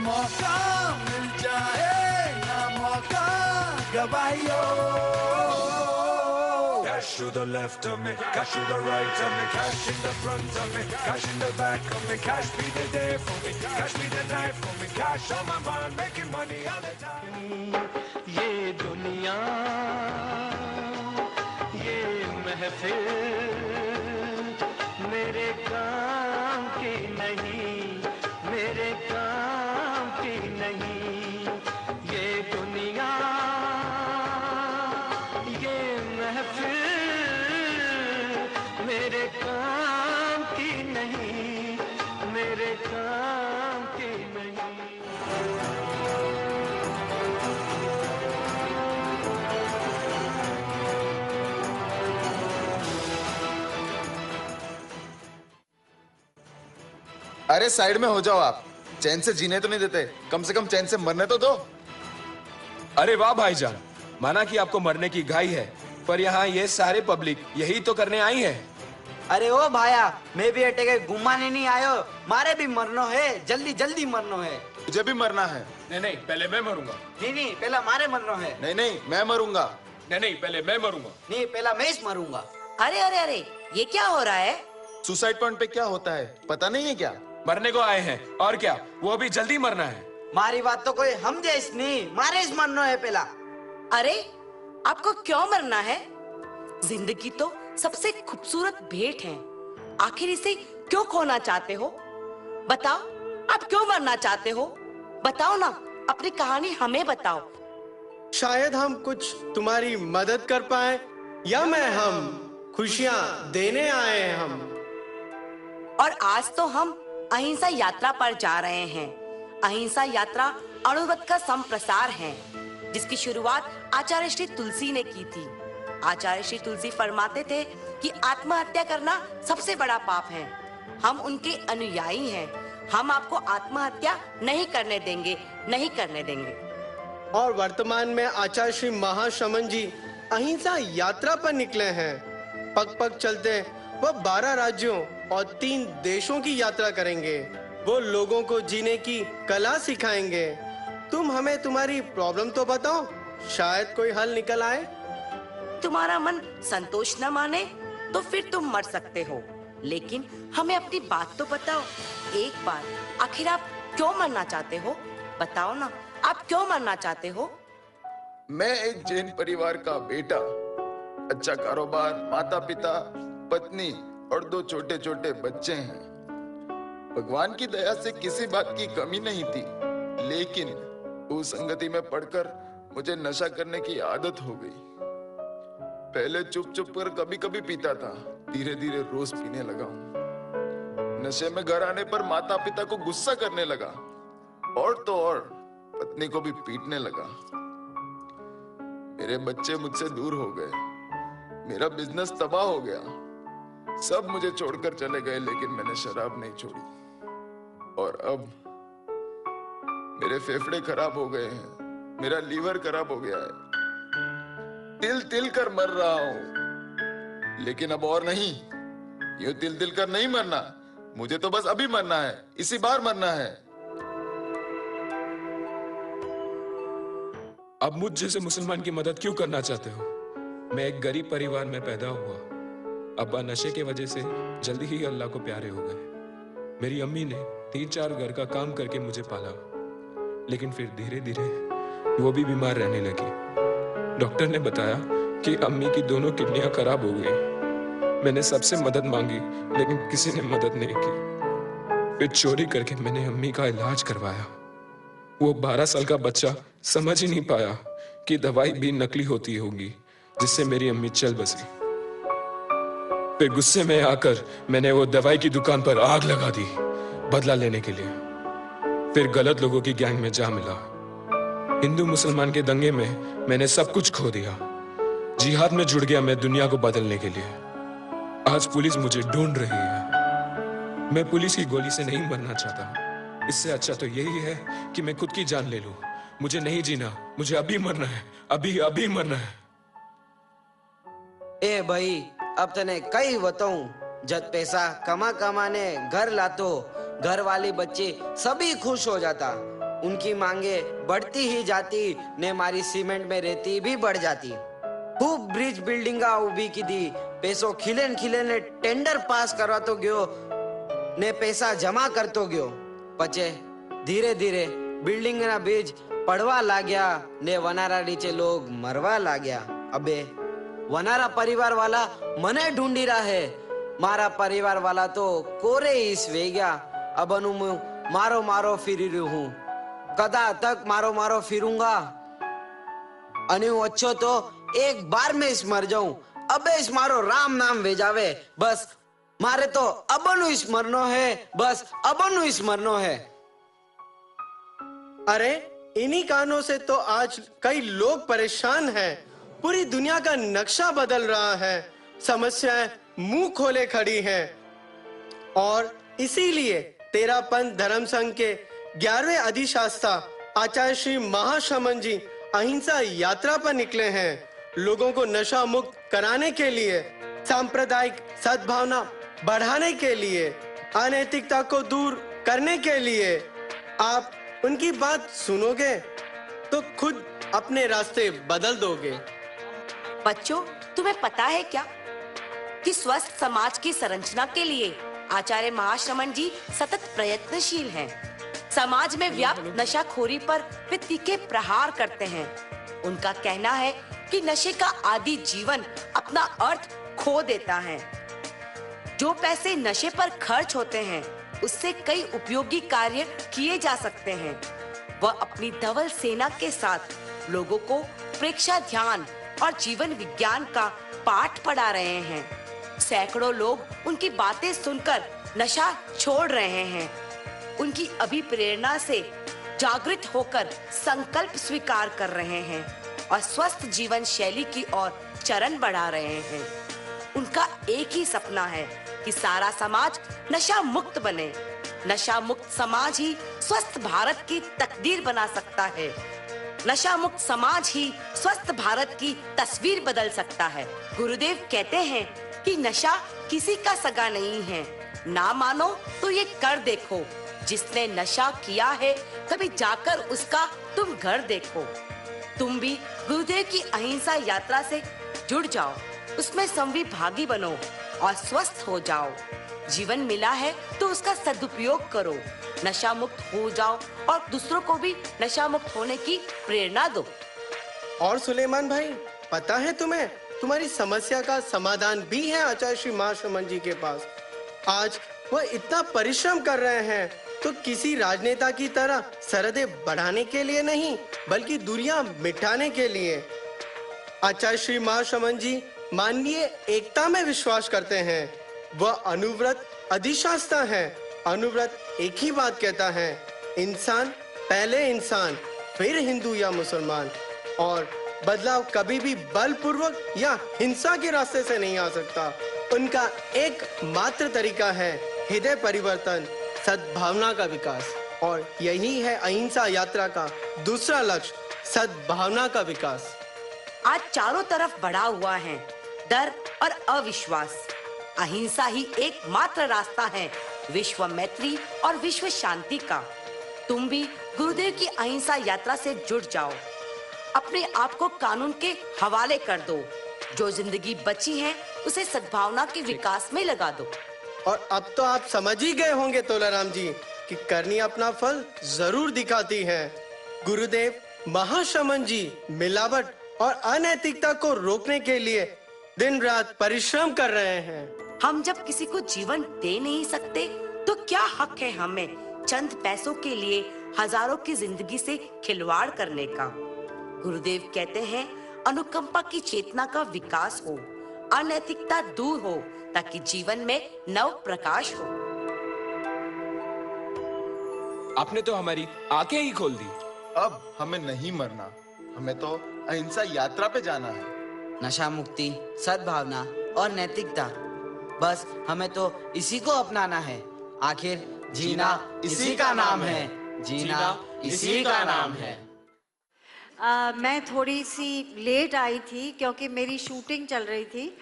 मौका मिल जाए ना मौका गवाइयो। Cash to the left of me, cash to the right of me, cash in the front of me, cash in the back of me, cash be the day for me, cash be the night for me, cash on my mind, making money all the time. ये दुनिया ये महफिल मेरे काम की नहीं, मेरे काम की नहीं, ये दुनिया ये महफिल मेरे काम की नहीं, मेरे काम की नहीं। अरे साइड में हो जाओ आप, चैन से जीने तो नहीं देते, कम से कम चैन से मरने तो दो। अरे वाह भाईजान, माना कि आपको मरने की घाई है, पर यहाँ ये सारे पब्लिक यही तो करने आई है। अरे ओ भाया, मैं भी अटेके घुमाने नहीं आयो, मारे भी मरनो है, जल्दी जल्दी मरनो है। मुझे भी मरना है। नहीं नहीं, पहले मैं मरूंगा। नहीं नहीं, पहला मारे मरनो है। नहीं नहीं, मैं मरूंगा। नहीं नहीं, पहले मैं मरूंगा। नहीं, पहला मैं ही मरूंगा। अरे अरे अरे, ये क्या हो रहा है? सुसाइड पॉइंट पे क्या होता है पता नहीं है क्या? मरने को आए हैं, और क्या, वो भी जल्दी मरना है। मारी बात तो कोई हम जैस नहीं, मारे इस मरनो है पहला। अरे आपको क्यों मरना है? जिंदगी तो सबसे खूबसूरत भेंट है, आखिर इसे क्यों खोना चाहते हो? बताओ, आप क्यों मरना चाहते हो? बताओ ना, अपनी कहानी हमें बताओ। शायद हम कुछ तुम्हारी मदद कर पाए, या मैं हम खुशियां देने आए हैं हम। और आज तो हम अहिंसा यात्रा पर जा रहे हैं। अहिंसा यात्रा अणुव्रत का संप्रसार है, जिसकी शुरुआत आचार्य श्री तुलसी ने की थी। आचार्य श्री तुलसी फरमाते थे कि आत्महत्या करना सबसे बड़ा पाप है। हम उनके अनुयायी हैं, हम आपको आत्महत्या नहीं करने देंगे, नहीं करने देंगे। और वर्तमान में आचार्य श्री महाशमन जी अहिंसा यात्रा पर निकले हैं। पग पग चलते वह 12 राज्यों और 3 देशों की यात्रा करेंगे। वो लोगों को जीने की कला सिखाएंगे। तुम हमें तुम्हारी प्रॉब्लम तो बताओ, शायद कोई हल निकल आए। तुम्हारा मन संतोष न माने तो फिर तुम मर सकते हो, लेकिन हमें अपनी बात तो बताओ। एक बार, आखिर आप क्यों मरना चाहते हो? बताओ ना, आप क्यों मरना चाहते हो? मैं एक जैन परिवार का बेटा, अच्छा कारोबार, माता पिता, पत्नी और 2 छोटे छोटे बच्चे हैं। भगवान की दया से किसी बात की कमी नहीं थी, लेकिन उस संगति में पढ़कर मुझे नशा करने की आदत हो गई। पहले चुप चुप कर कभी कभी पीता था, धीरे धीरे रोज पीने लगा हूँ। नशे में घर आने पर माता पिता को गुस्सा करने लगा, और तो और पत्नी को भी पीटने लगा। मेरे बच्चे मुझसे दूर हो गए, मेरा बिजनेस तबाह हो गया, सब मुझे छोड़कर चले गए, लेकिन मैंने शराब नहीं छोड़ी। और अब मेरे फेफड़े खराब हो गए हैं, मेरा लीवर खराब हो गया है, तिल तिल कर मर रहा हूं। लेकिन अब और नहीं, यूं तिल तिल कर नहीं मरना, मुझे तो बस अभी मरना है, इसी बार मरना है। अब मुझ जैसे मुसलमान की मदद क्यों करना चाहते हो? मैं एक गरीब परिवार में पैदा हुआ। अब्बा नशे के वजह से जल्दी ही अल्लाह को प्यारे हो गए। मेरी अम्मी ने 3-4 घर का काम करके मुझे पाला, लेकिन फिर धीरे धीरे वो भी बीमार रहने लगी। डॉक्टर ने बताया कि अम्मी की दोनों किडनियां खराब हो गई। मैंने सबसे मदद मांगी, लेकिन किसी ने मदद नहीं की। फिर चोरी करके मैंने अम्मी का इलाज करवाया। वो 12 साल का बच्चा समझ ही नहीं पाया कि दवाई भी नकली होती होगी, जिससे मेरी अम्मी चल बसी। फिर गुस्से में आकर मैंने वो दवाई की दुकान पर आग लगा दी, बदला लेने के लिए। फिर गलत लोगों की गैंग में जा मिला। हिंदू मुसलमान के दंगे में मैंने सब कुछ खो दिया। जिहाद में जुड़ गया मैं दुनिया को बदलने के लिए। आज पुलिस मुझे ढूंढ रही है। मैं पुलिस की गोली से नहीं मरना चाहता। इससे अच्छा तो यही है कि मैं खुद की जान ले लूं। मुझे नहीं जीना, मुझे अभी मरना है, अभी अभी मरना है। ए भाई, अब तने कई बताऊं, जब पैसा कमा कमाने घर लातो, घर वाले बच्चे सभी खुश हो जाता। उनकी मांगे बढ़ती ही जाती ने मारी सीमेंट में रेती भी बढ़ जाती। खूब ब्रिज बिल्डिंगा उभी की दी, पैसों खिलेन खिलेने टेंडर पास करवा तो गयो ने पैसा जमा कर तो गयो। पचे धीरे धीरे बिल्डिंग ना बीज पड़वा लाग्या ने वनारा नीचे लोग मरवा लाग्या। अबे वनारा परिवार वाला मने ढूंढी रहा है, मारा परिवार वाला तो कोरे इस वे गया। अब अनु मारो मारो फिरी रही हूँ, कदा तक मारो मारो फिरूंगा। अनु अच्छो तो एक बार में इस मर जाऊं। अबे इस मारो राम नाम भेजावे, बस मारे तो अबनु इस मरनो है, बस अबनु इस मरनो है। अरे इन्हीं कारणों से तो आज कई लोग परेशान हैं। पूरी दुनिया का नक्शा बदल रहा है, समस्याएं मुंह खोले खड़ी हैं। और इसीलिए तेरापंथ धर्म संघ के 11वें अधिशास्ता आचार्य श्री महाशमन जी अहिंसा यात्रा पर निकले हैं। लोगों को नशा मुक्त कराने के लिए, सांप्रदायिक सद्भावना बढ़ाने के लिए, अनैतिकता को दूर करने के लिए। आप उनकी बात सुनोगे तो खुद अपने रास्ते बदल दोगे। बच्चों, तुम्हें पता है क्या कि स्वस्थ समाज की संरचना के लिए आचार्य महाश्रमण जी सतत प्रयत्नशील हैं। समाज में व्याप्त नशाखोरी पर वे तीखे प्रहार करते हैं। उनका कहना है कि नशे का आदि जीवन अपना अर्थ खो देता है। जो पैसे नशे पर खर्च होते हैं, उससे कई उपयोगी कार्य किए जा सकते हैं। वह अपनी धवल सेना के साथ लोगों को प्रेक्षा ध्यान और जीवन विज्ञान का पाठ पढ़ा रहे हैं। सैकड़ों लोग उनकी बातें सुनकर नशा छोड़ रहे हैं। उनकी अभिप्रेरणा से जागृत होकर संकल्प स्वीकार कर रहे हैं और स्वस्थ जीवन शैली की ओर चरण बढ़ा रहे हैं। उनका एक ही सपना है कि सारा समाज नशा मुक्त बने। नशा मुक्त समाज ही स्वस्थ भारत की तकदीर बना सकता है। नशा मुक्त समाज ही स्वस्थ भारत की तस्वीर बदल सकता है। गुरुदेव कहते हैं कि नशा किसी का सगा नहीं है। ना मानो तो ये कर देखो। जिसने नशा किया है, कभी जाकर उसका तुम घर देखो। तुम भी गुरुदेव की अहिंसा यात्रा से जुड़ जाओ, उसमें संविभागी बनो और स्वस्थ हो जाओ। जीवन मिला है तो उसका सदुपयोग करो। नशा मुक्त हो जाओ और दूसरों को भी नशा मुक्त होने की प्रेरणा दो। और सुलेमान भाई, पता है तुम्हें, तुम्हारी समस्या का समाधान भी है आचार्य श्री महाशमन जी के पास। आज वह इतना परिश्रम कर रहे हैं तो किसी राजनेता की तरह सरहदें बढ़ाने के लिए नहीं, बल्कि दूरियां मिटाने के लिए। आचार्य श्री महाशमन जी मानवीय एकता में विश्वास करते हैं। वह अनुव्रत अधिशास्ता है। अनुव्रत एक ही बात कहता है, इंसान पहले इंसान, फिर हिंदू या मुसलमान। और बदलाव कभी भी बलपूर्वक या हिंसा के रास्ते से नहीं आ सकता। उनका एक मात्र तरीका है हृदय परिवर्तन, सद्भावना का विकास। और यही है अहिंसा यात्रा का दूसरा लक्ष्य, सद्भावना का विकास। आज चारों तरफ बढ़ा हुआ है डर और अविश्वास। अहिंसा ही एकमात्र रास्ता है विश्व मैत्री और विश्व शांति का। तुम भी गुरुदेव की अहिंसा यात्रा से जुड़ जाओ। अपने आप को कानून के हवाले कर दो। जो जिंदगी बची है उसे सद्भावना के विकास में लगा दो। और अब तो आप समझ ही गए होंगे तोलाराम जी कि करनी अपना फल जरूर दिखाती है। गुरुदेव महाश्रमण जी मिलावट और अनैतिकता को रोकने के लिए दिन रात परिश्रम कर रहे हैं। हम जब किसी को जीवन दे नहीं सकते तो क्या हक है हमें चंद पैसों के लिए हजारों की जिंदगी से खिलवाड़ करने का। गुरुदेव कहते हैं अनुकंपा की चेतना का विकास हो, अनैतिकता दूर हो, ताकि जीवन में नव प्रकाश हो। आपने तो हमारी आंखें ही खोल दी। अब हमें नहीं मरना, हमें तो अहिंसा यात्रा पे जाना है। नशा मुक्ति, सद्भावना और नैतिकता, बस हमें तो इसी को अपनाना है। आखिर जीना इसी का नाम है, जीना इसी का नाम है। मैं थोड़ी सी लेट आई थी क्योंकि मेरी शूटिंग चल रही थी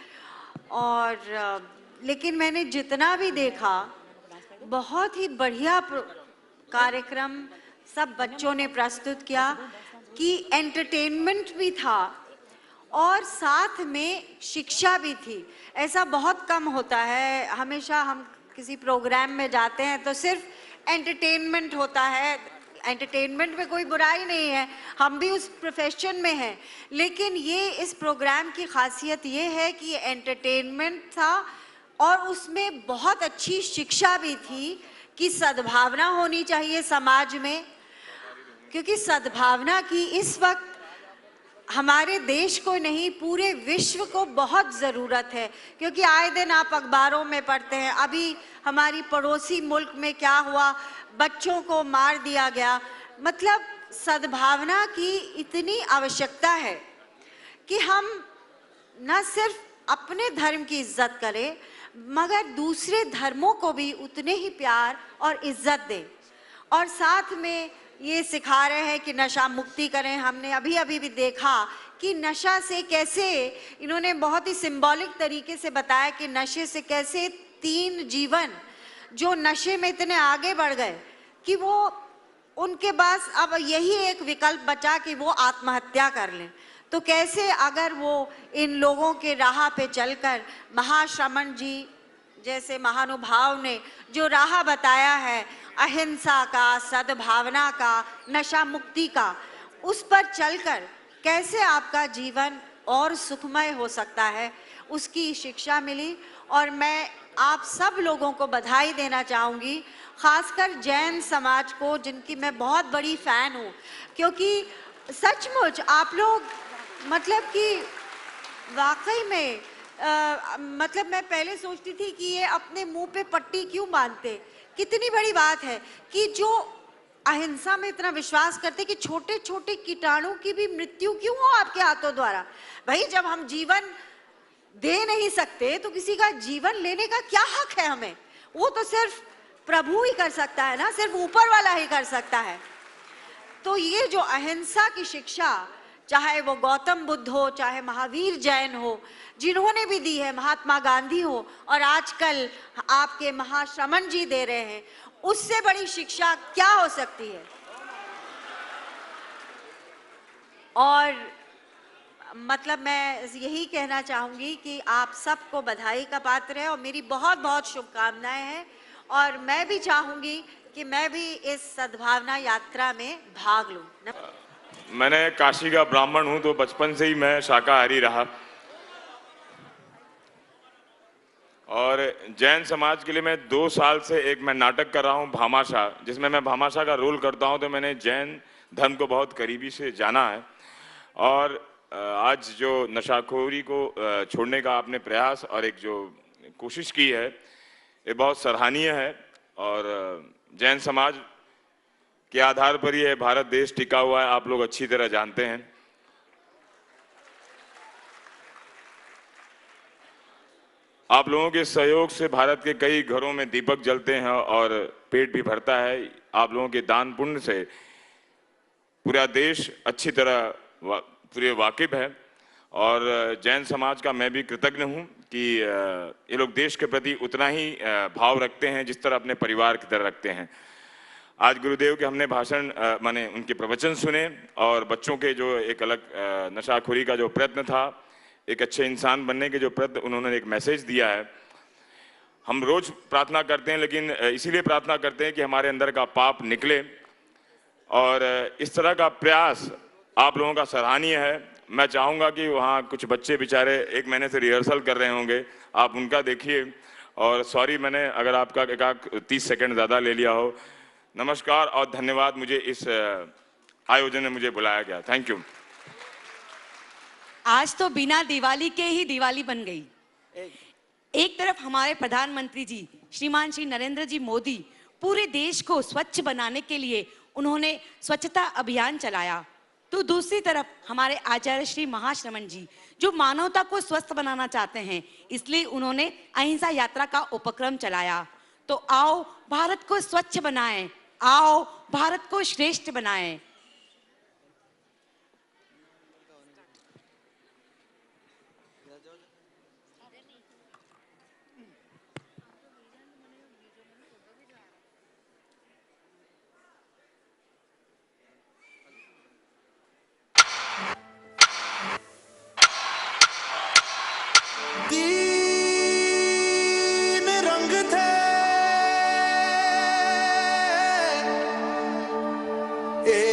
और लेकिन मैंने जितना भी देखा बहुत ही बढ़िया कार्यक्रम सब बच्चों ने प्रस्तुत किया कि एंटरटेनमेंट भी था और साथ में शिक्षा भी थी। ऐसा बहुत कम होता है, हमेशा हम किसी प्रोग्राम में जाते हैं तो सिर्फ एंटरटेनमेंट होता है। एंटरटेनमेंट में कोई बुराई नहीं है, हम भी उस प्रोफेशन में हैं, लेकिन ये इस प्रोग्राम की खासियत ये है कि एंटरटेनमेंट था और उसमें बहुत अच्छी शिक्षा भी थी कि सद्भावना होनी चाहिए समाज में, क्योंकि सद्भावना की इस वक्त हमारे देश को नहीं पूरे विश्व को बहुत ज़रूरत है। क्योंकि आए दिन आप अखबारों में पढ़ते हैं, अभी हमारी पड़ोसी मुल्क में क्या हुआ, बच्चों को मार दिया गया। मतलब सद्भावना की इतनी आवश्यकता है कि हम न सिर्फ अपने धर्म की इज्जत करें मगर दूसरे धर्मों को भी उतने ही प्यार और इज्जत दें। और साथ में ये सिखा रहे हैं कि नशा मुक्ति करें। हमने अभी अभी भी देखा कि नशा से कैसे इन्होंने बहुत ही सिंबॉलिक तरीके से बताया कि नशे से कैसे 3 जीवन जो नशे में इतने आगे बढ़ गए कि वो उनके पास अब यही एक विकल्प बचा कि वो आत्महत्या कर लें। तो कैसे अगर वो इन लोगों के राह पे चलकर महाश्रमण जी जैसे महानुभाव ने जो राह बताया है अहिंसा का, सद्भावना का, नशा मुक्ति का, उस पर चलकर कैसे आपका जीवन और सुखमय हो सकता है, उसकी शिक्षा मिली। और मैं आप सब लोगों को बधाई देना चाहूँगी, खासकर जैन समाज को जिनकी मैं बहुत बड़ी फ़ैन हूँ, क्योंकि सचमुच आप लोग मतलब कि वाकई में मतलब मैं पहले सोचती थी कि ये अपने मुंह पे पट्टी क्यों बांधते। कितनी बड़ी बात है कि जो अहिंसा में इतना विश्वास करते कि छोटे छोटे कीटाणु की भी मृत्यु क्यों हो आपके हाथों द्वारा। भाई जब हम जीवन दे नहीं सकते तो किसी का जीवन लेने का क्या हक है हमें। वो तो सिर्फ प्रभु ही कर सकता है ना, सिर्फ ऊपर वाला ही कर सकता है। तो ये जो अहिंसा की शिक्षा, चाहे वो गौतम बुद्ध हो, चाहे महावीर जैन हो, जिन्होंने भी दी है, महात्मा गांधी हो, और आजकल आपके महाश्रमण जी दे रहे हैं, उससे बड़ी शिक्षा क्या हो सकती है। और मतलब मैं यही कहना चाहूँगी कि आप सबको बधाई का पात्र है और मेरी बहुत बहुत शुभकामनाएं हैं। और मैं भी चाहूँगी कि मैं भी इस सद्भावना यात्रा में भाग लूँ। मैंने काशी का ब्राह्मण हूँ तो बचपन से ही मैं शाकाहारी रहा और जैन समाज के लिए मैं 2 साल से एक मैं नाटक कर रहा हूँ भामाशाह, जिसमें मैं भामाशाह का रोल करता हूँ। तो मैंने जैन धर्म को बहुत करीबी से जाना है और आज जो नशाखोरी को छोड़ने का आपने प्रयास और एक जो कोशिश की है ये बहुत सराहनीय है। और जैन समाज के आधार पर यह भारत देश टिका हुआ है, आप लोग अच्छी तरह जानते हैं। आप लोगों के सहयोग से भारत के कई घरों में दीपक जलते हैं और पेट भी भरता है। आप लोगों के दान पुण्य से पूरा देश अच्छी तरह पूरे वाकिफ है और जैन समाज का मैं भी कृतज्ञ हूं कि ये लोग देश के प्रति उतना ही भाव रखते हैं जिस तरह अपने परिवार की तरह रखते हैं। आज गुरुदेव के हमने भाषण माने उनके प्रवचन सुने और बच्चों के जो एक अलग नशाखोरी का जो प्रयत्न था, एक अच्छे इंसान बनने के जो प्रयत्न, उन्होंने एक मैसेज दिया है। हम रोज प्रार्थना करते हैं, लेकिन इसीलिए प्रार्थना करते हैं कि हमारे अंदर का पाप निकले और इस तरह का प्रयास आप लोगों का सराहनीय है। मैं चाहूँगा कि वहाँ कुछ बच्चे बेचारे 1 महीने से रिहर्सल कर रहे होंगे, आप उनका देखिए। और सॉरी मैंने अगर आपका एक 30 सेकंड ज़्यादा ले लिया हो। नमस्कार और धन्यवाद, मुझे इस आयोजन में मुझे बुलाया गया। Thank you. आज तो बिना दिवाली के ही दिवाली बन गई। एक तरफ हमारे प्रधानमंत्री जी श्रीमान श्री नरेंद्र जी मोदी पूरे देश को स्वच्छ बनाने के लिए उन्होंने स्वच्छता अभियान चलाया, तो दूसरी तरफ हमारे आचार्य श्री महाश्रमण जी जो मानवता को स्वस्थ बनाना चाहते हैं, इसलिए उन्होंने अहिंसा यात्रा का उपक्रम चलाया। तो आओ भारत को स्वच्छ बनाएं, आओ भारत को श्रेष्ठ बनाएं। तीन रंग थे, एक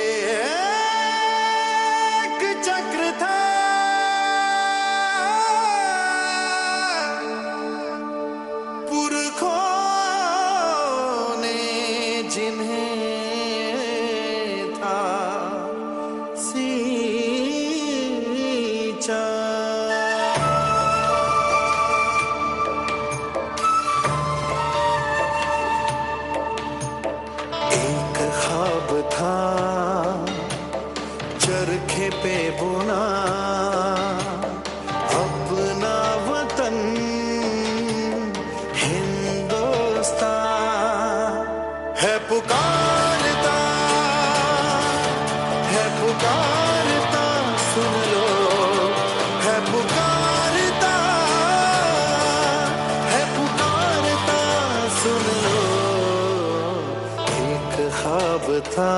चक्र था, पुरखों ने जिन्हें था सींचा। एक ख्वाब था चरखे पे बुना, अपना वतन हिंदुस्तान है पुकारता, है पुकारता, सुन लो है पुकारता, है पुकारता, सुन लो। एक ख्वाब था,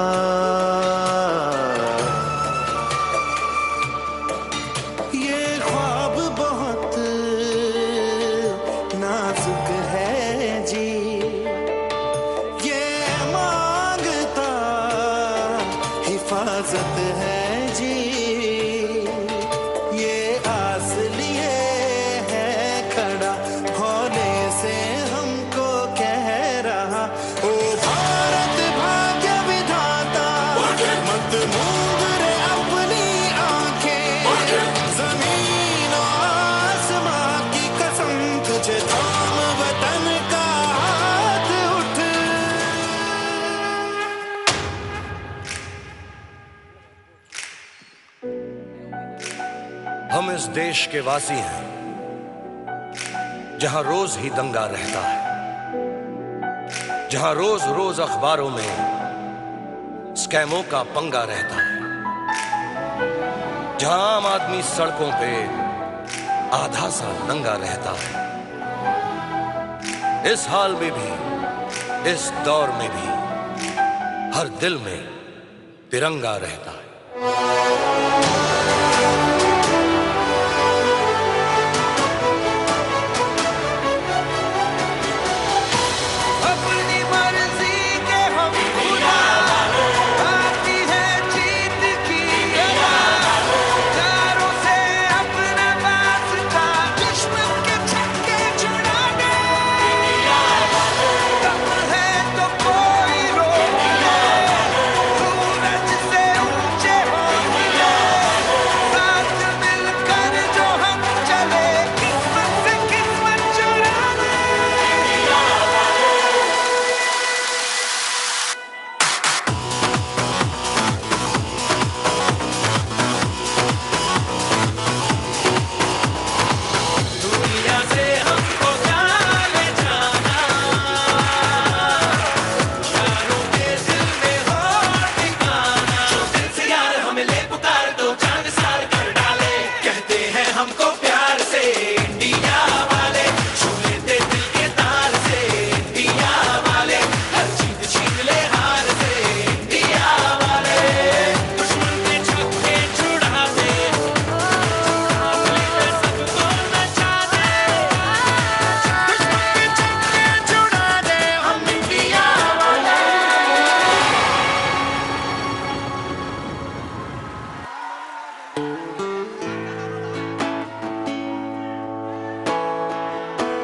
ये ख्वाब बहुत नाजुक है जी, ये मांगता हिफाजत है जी, ये आस लिए है खड़ा, होने से हमको कह रहा, ओ भारत भाग्य विधाता, मत मूंद रे अपनी आंखें, जमीन और आसमां की कसम, तुझे थाम वतन का हाथ उठ। हम इस देश के वासी हैं जहां रोज ही दंगा रहता है, जहां रोज रोज अखबारों में स्कैमों का पंगा रहता है, जहां आम आदमी सड़कों पे आधा सा नंगा रहता है। इस हाल में भी, इस दौर में भी हर दिल में तिरंगा रहता है। अपनी मर्जी के हम खुदा, आती है जीत की चारों से अपना वास्ता, दुश्मन के छक्के छुड़ाने, दम है तो कोई रोक ले, सूरज से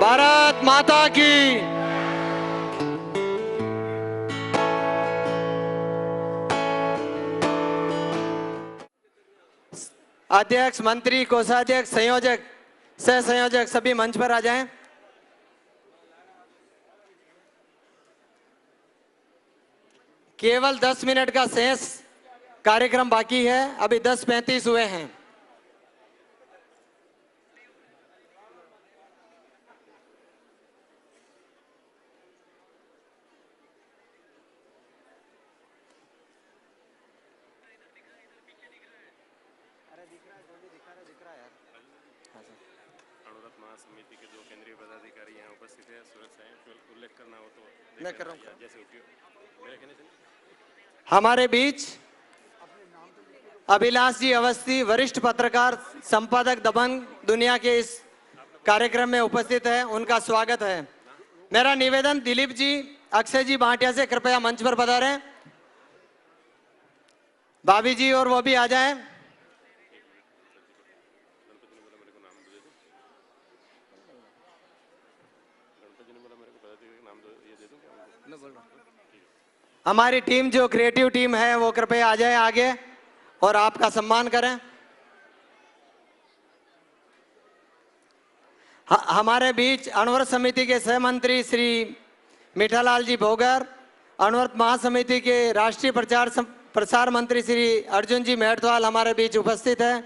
भारत माता की। अध्यक्ष, मंत्री, कोषाध्यक्ष, संयोजक, सह संयोजक सभी मंच पर आ जाएं। केवल 10 मिनट का शेष कार्यक्रम बाकी है, अभी 10:35 हुए हैं। समिति के जो केंद्रीय पदाधिकारी यहाँ उपस्थित है, सुरक्षा उल्लेख करना हो तो मैं कर रहा हूँ। जैसे उपयोग मेरे कहने से हमारे बीच अभिलाष जी अवस्थी, वरिष्ठ पत्रकार, संपादक दबंग दुनिया के इस कार्यक्रम में उपस्थित है, उनका स्वागत है। मेरा निवेदन दिलीप जी, अक्षय जी भाटिया से कृपया मंच पर पधारें। भाभी जी और वो भी आ जाएं। हमारी टीम जो क्रिएटिव टीम है वो कृपया आ जाए आगे और आपका सम्मान करें। हमारे बीच अणुव्रत समिति के सह मंत्री श्री मीठालाल जी भोगर, अणुव्रत महासमिति के राष्ट्रीय प्रसार मंत्री श्री अर्जुन जी मेहरवाल हमारे बीच उपस्थित है।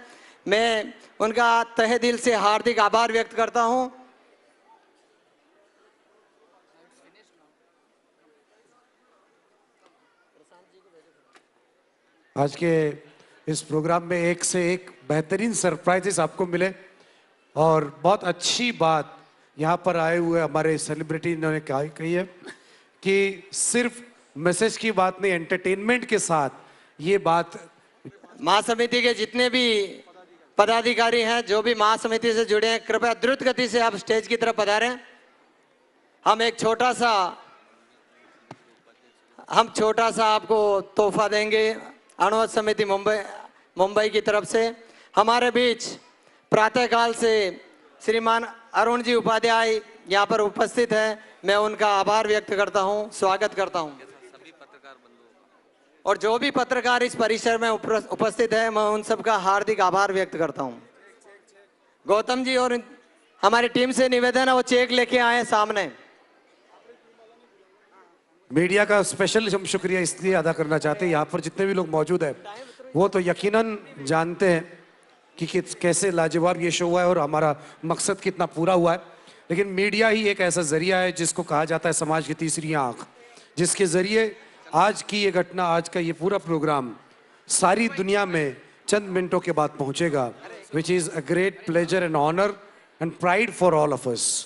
मैं उनका तहे दिल से हार्दिक आभार व्यक्त करता हूं। आज के इस प्रोग्राम में एक से एक बेहतरीन सरप्राइजेस आपको मिले और बहुत अच्छी बात यहाँ पर आए हुए हमारे सेलिब्रिटी इन्होंने कही है कि सिर्फ मैसेज की बात नहीं, एंटरटेनमेंट के साथ ये बात। महासमिति के जितने भी पदाधिकारी हैं, जो भी महासमिति से जुड़े हैं, कृपया द्रुत गति से आप स्टेज की तरफ पधारें। हम एक छोटा सा आपको तोहफा देंगे अणुव्रत समिति मुंबई की तरफ से। हमारे बीच प्रातःकाल से श्रीमान अरुण जी उपाध्याय यहाँ पर उपस्थित हैं, मैं उनका आभार व्यक्त करता हूँ, स्वागत करता हूँ। और जो भी पत्रकार इस परिसर में उपस्थित है, मैं उन सबका हार्दिक आभार व्यक्त करता हूँ। गौतम जी और हमारी टीम से निवेदन है वो चेक लेके आए सामने। मीडिया का स्पेशल हम शुक्रिया इसलिए अदा करना चाहते हैं, यहाँ पर जितने भी लोग मौजूद हैं वो तो यकीनन जानते हैं कि कैसे लाजवाब ये शो हुआ है और हमारा मकसद कितना पूरा हुआ है। लेकिन मीडिया ही एक ऐसा जरिया है जिसको कहा जाता है समाज की तीसरी आंख, जिसके जरिए आज की ये घटना, आज का ये पूरा प्रोग्राम सारी दुनिया में चंद मिनटों के बाद पहुंचेगा, which is a great pleasure and honour and pride for all of us.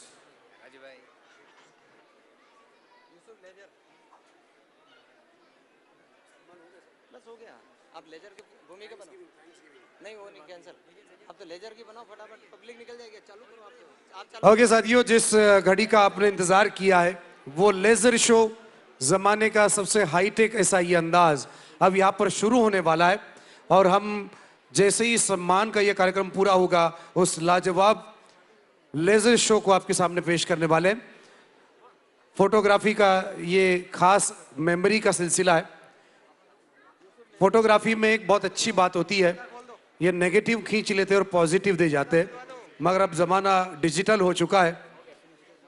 आप लेजर की भूमिका बनाओ। नहीं वो नहीं, कैंसिल। अब तो लेजर की बनाओ फटाफट, पब्लिक निकल जाएगी। चालू करो आप। ओके साथियों, जिस घड़ी का आपने इंतजार किया है वो लेजर शो, जमाने का सबसे हाईटेक ऐसा ये अंदाज अब यहाँ पर शुरू होने वाला है। और हम जैसे ही सम्मान का ये कार्यक्रम पूरा होगा, उस लाजवाब लेजर शो को आपके सामने पेश करने वाले हैं। फोटोग्राफी का ये खास मेमोरी का सिलसिला है। फोटोग्राफी में एक बहुत अच्छी बात होती है, ये नेगेटिव खींच लेते हैं और पॉजिटिव दे जाते हैं, मगर अब ज़माना डिजिटल हो चुका है,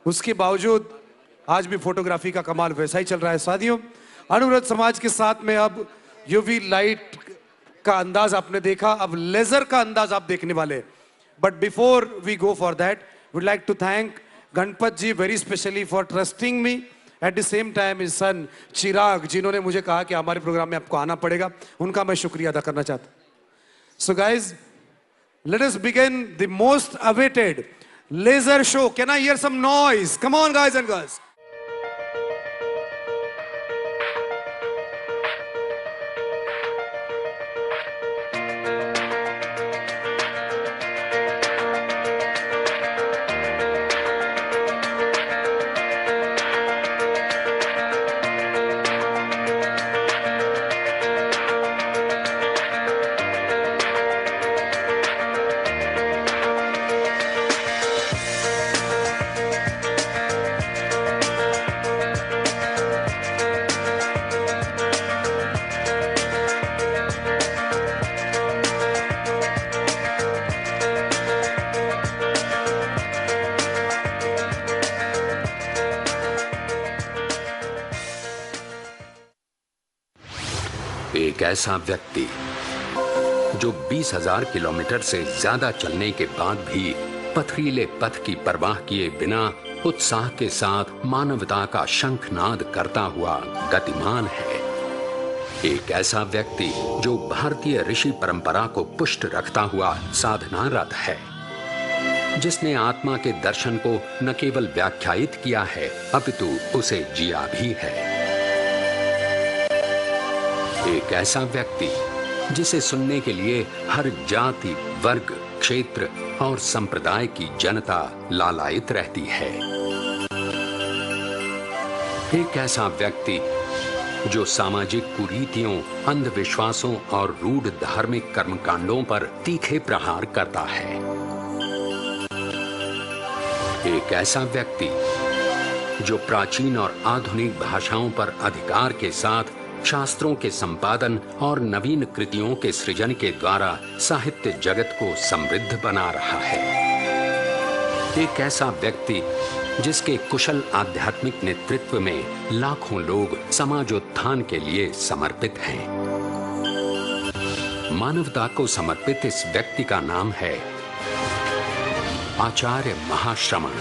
उसके बावजूद आज भी फोटोग्राफी का कमाल वैसा ही चल रहा है। साथियों, अणुव्रत समाज के साथ में अब यूवी लाइट का अंदाज आपने देखा, अब लेजर का अंदाज आप देखने वाले। But before we go for that, would like to thank Ganpat ji very specially for trusting me, at the same time is son Chirag, जिन्होंने मुझे कहा कि हमारे प्रोग्राम में आपको आना पड़ेगा, उनका मैं शुक्रिया अदा करना चाहता हूं। So guys, let us begin the most awaited laser show. Can I hear some noise? Come on guys and girls. ऐसा व्यक्ति जो 20,000 किलोमीटर से ज्यादा चलने के बाद भी पथरीले पथ की परवाह किए बिना उत्साह के साथ मानवता का शंखनाद करता हुआ गतिमान है। एक ऐसा व्यक्ति जो भारतीय ऋषि परंपरा को पुष्ट रखता हुआ साधनारत है, जिसने आत्मा के दर्शन को न केवल व्याख्यायित किया है अपितु उसे जिया भी है। एक ऐसा व्यक्ति जिसे सुनने के लिए हर जाति, वर्ग, क्षेत्र और संप्रदाय की जनता लालायित रहती है। एक ऐसा व्यक्ति जो सामाजिक कुरीतियों, अंधविश्वासों और रूढ़ धार्मिक कर्मकांडों पर तीखे प्रहार करता है। एक ऐसा व्यक्ति जो प्राचीन और आधुनिक भाषाओं पर अधिकार के साथ शास्त्रों के संपादन और नवीन कृतियों के सृजन के द्वारा साहित्य जगत को समृद्ध बना रहा है। एक ऐसा व्यक्ति जिसके कुशल आध्यात्मिक नेतृत्व में लाखों लोग समाजोत्थान के लिए समर्पित हैं। मानवता को समर्पित इस व्यक्ति का नाम है आचार्य महाश्रमण।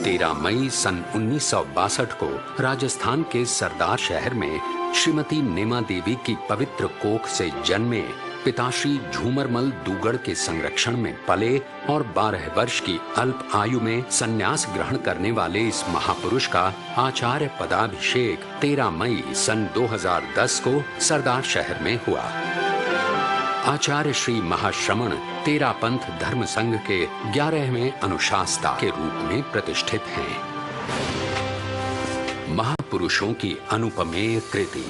13 मई सन 1962 को राजस्थान के सरदार शहर में श्रीमती नेमा देवी की पवित्र कोख से जन्मे पिताश्री झूमरमल दूगड़ के संरक्षण में पले और 12 वर्ष की अल्प आयु में संन्यास ग्रहण करने वाले इस महापुरुष का आचार्य पदाभिषेक 13 मई सन 2010 को सरदार शहर में हुआ। आचार्य श्री महाश्रमण तेरापंथ धर्म संघ के 11वें अनुशास्ता के रूप में प्रतिष्ठित हैं। महापुरुषों की अनुपमेय कृति।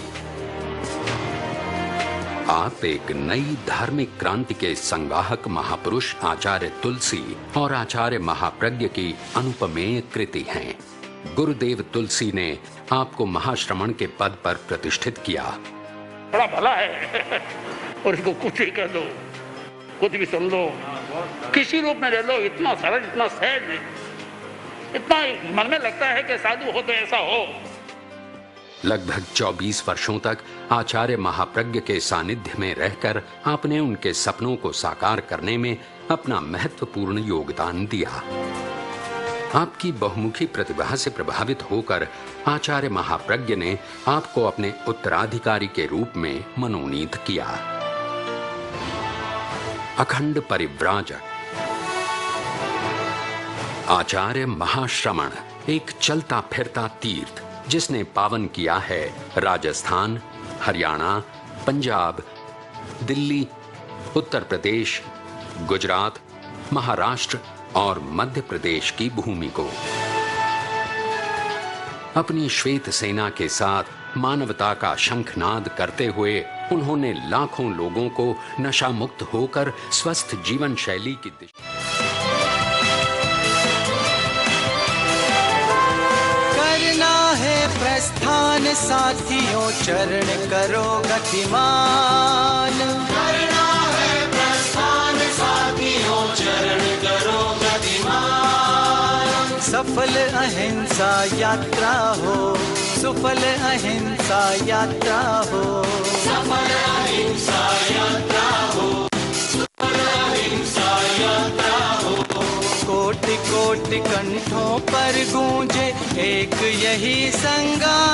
आप एक नई धार्मिक क्रांति के संवाहक महापुरुष आचार्य तुलसी और आचार्य महाप्रज्ञ की अनुपमेय कृति हैं। गुरुदेव तुलसी ने आपको महाश्रमण के पद पर प्रतिष्ठित किया। बड़ा भला है और इसको कुछ ही कह दो, कुछ भी सुन लो, किसी रूप में ले लो, इतना सरल, इतना सहज, इतना मन में लगता है कि साधु हो तो ऐसा हो। लगभग 24 वर्षों तक आचार्य महाप्रज्ञ के सानिध्य में रहकर आपने उनके सपनों को साकार करने में अपना महत्वपूर्ण योगदान दिया। आपकी बहुमुखी प्रतिभा से प्रभावित होकर आचार्य महाप्रज्ञ ने आपको अपने उत्तराधिकारी के रूप में मनोनीत किया। अखंड परिव्राजक आचार्य महाश्रमण एक चलता फिरता तीर्थ जिसने पावन किया है राजस्थान, हरियाणा, पंजाब, दिल्ली, उत्तर प्रदेश, गुजरात, महाराष्ट्र और मध्य प्रदेश की भूमि को। अपनी श्वेत सेना के साथ मानवता का शंखनाद करते हुए उन्होंने लाखों लोगों को नशा मुक्त होकर स्वस्थ जीवन शैली की दिशा। करना है प्रस्थान साथियों, चरण करो गतिमान। करना है प्रस्थान साथियों, चरण करो गतिमान। सफल अहिंसा यात्रा हो, सुफल अहिंसा यात्रा हो, सफल अहिंसा यात्रा हो, सुफल अहिंसा यात्रा हो। कोटि कोटि कंठों पर गूंजे एक यही संगान।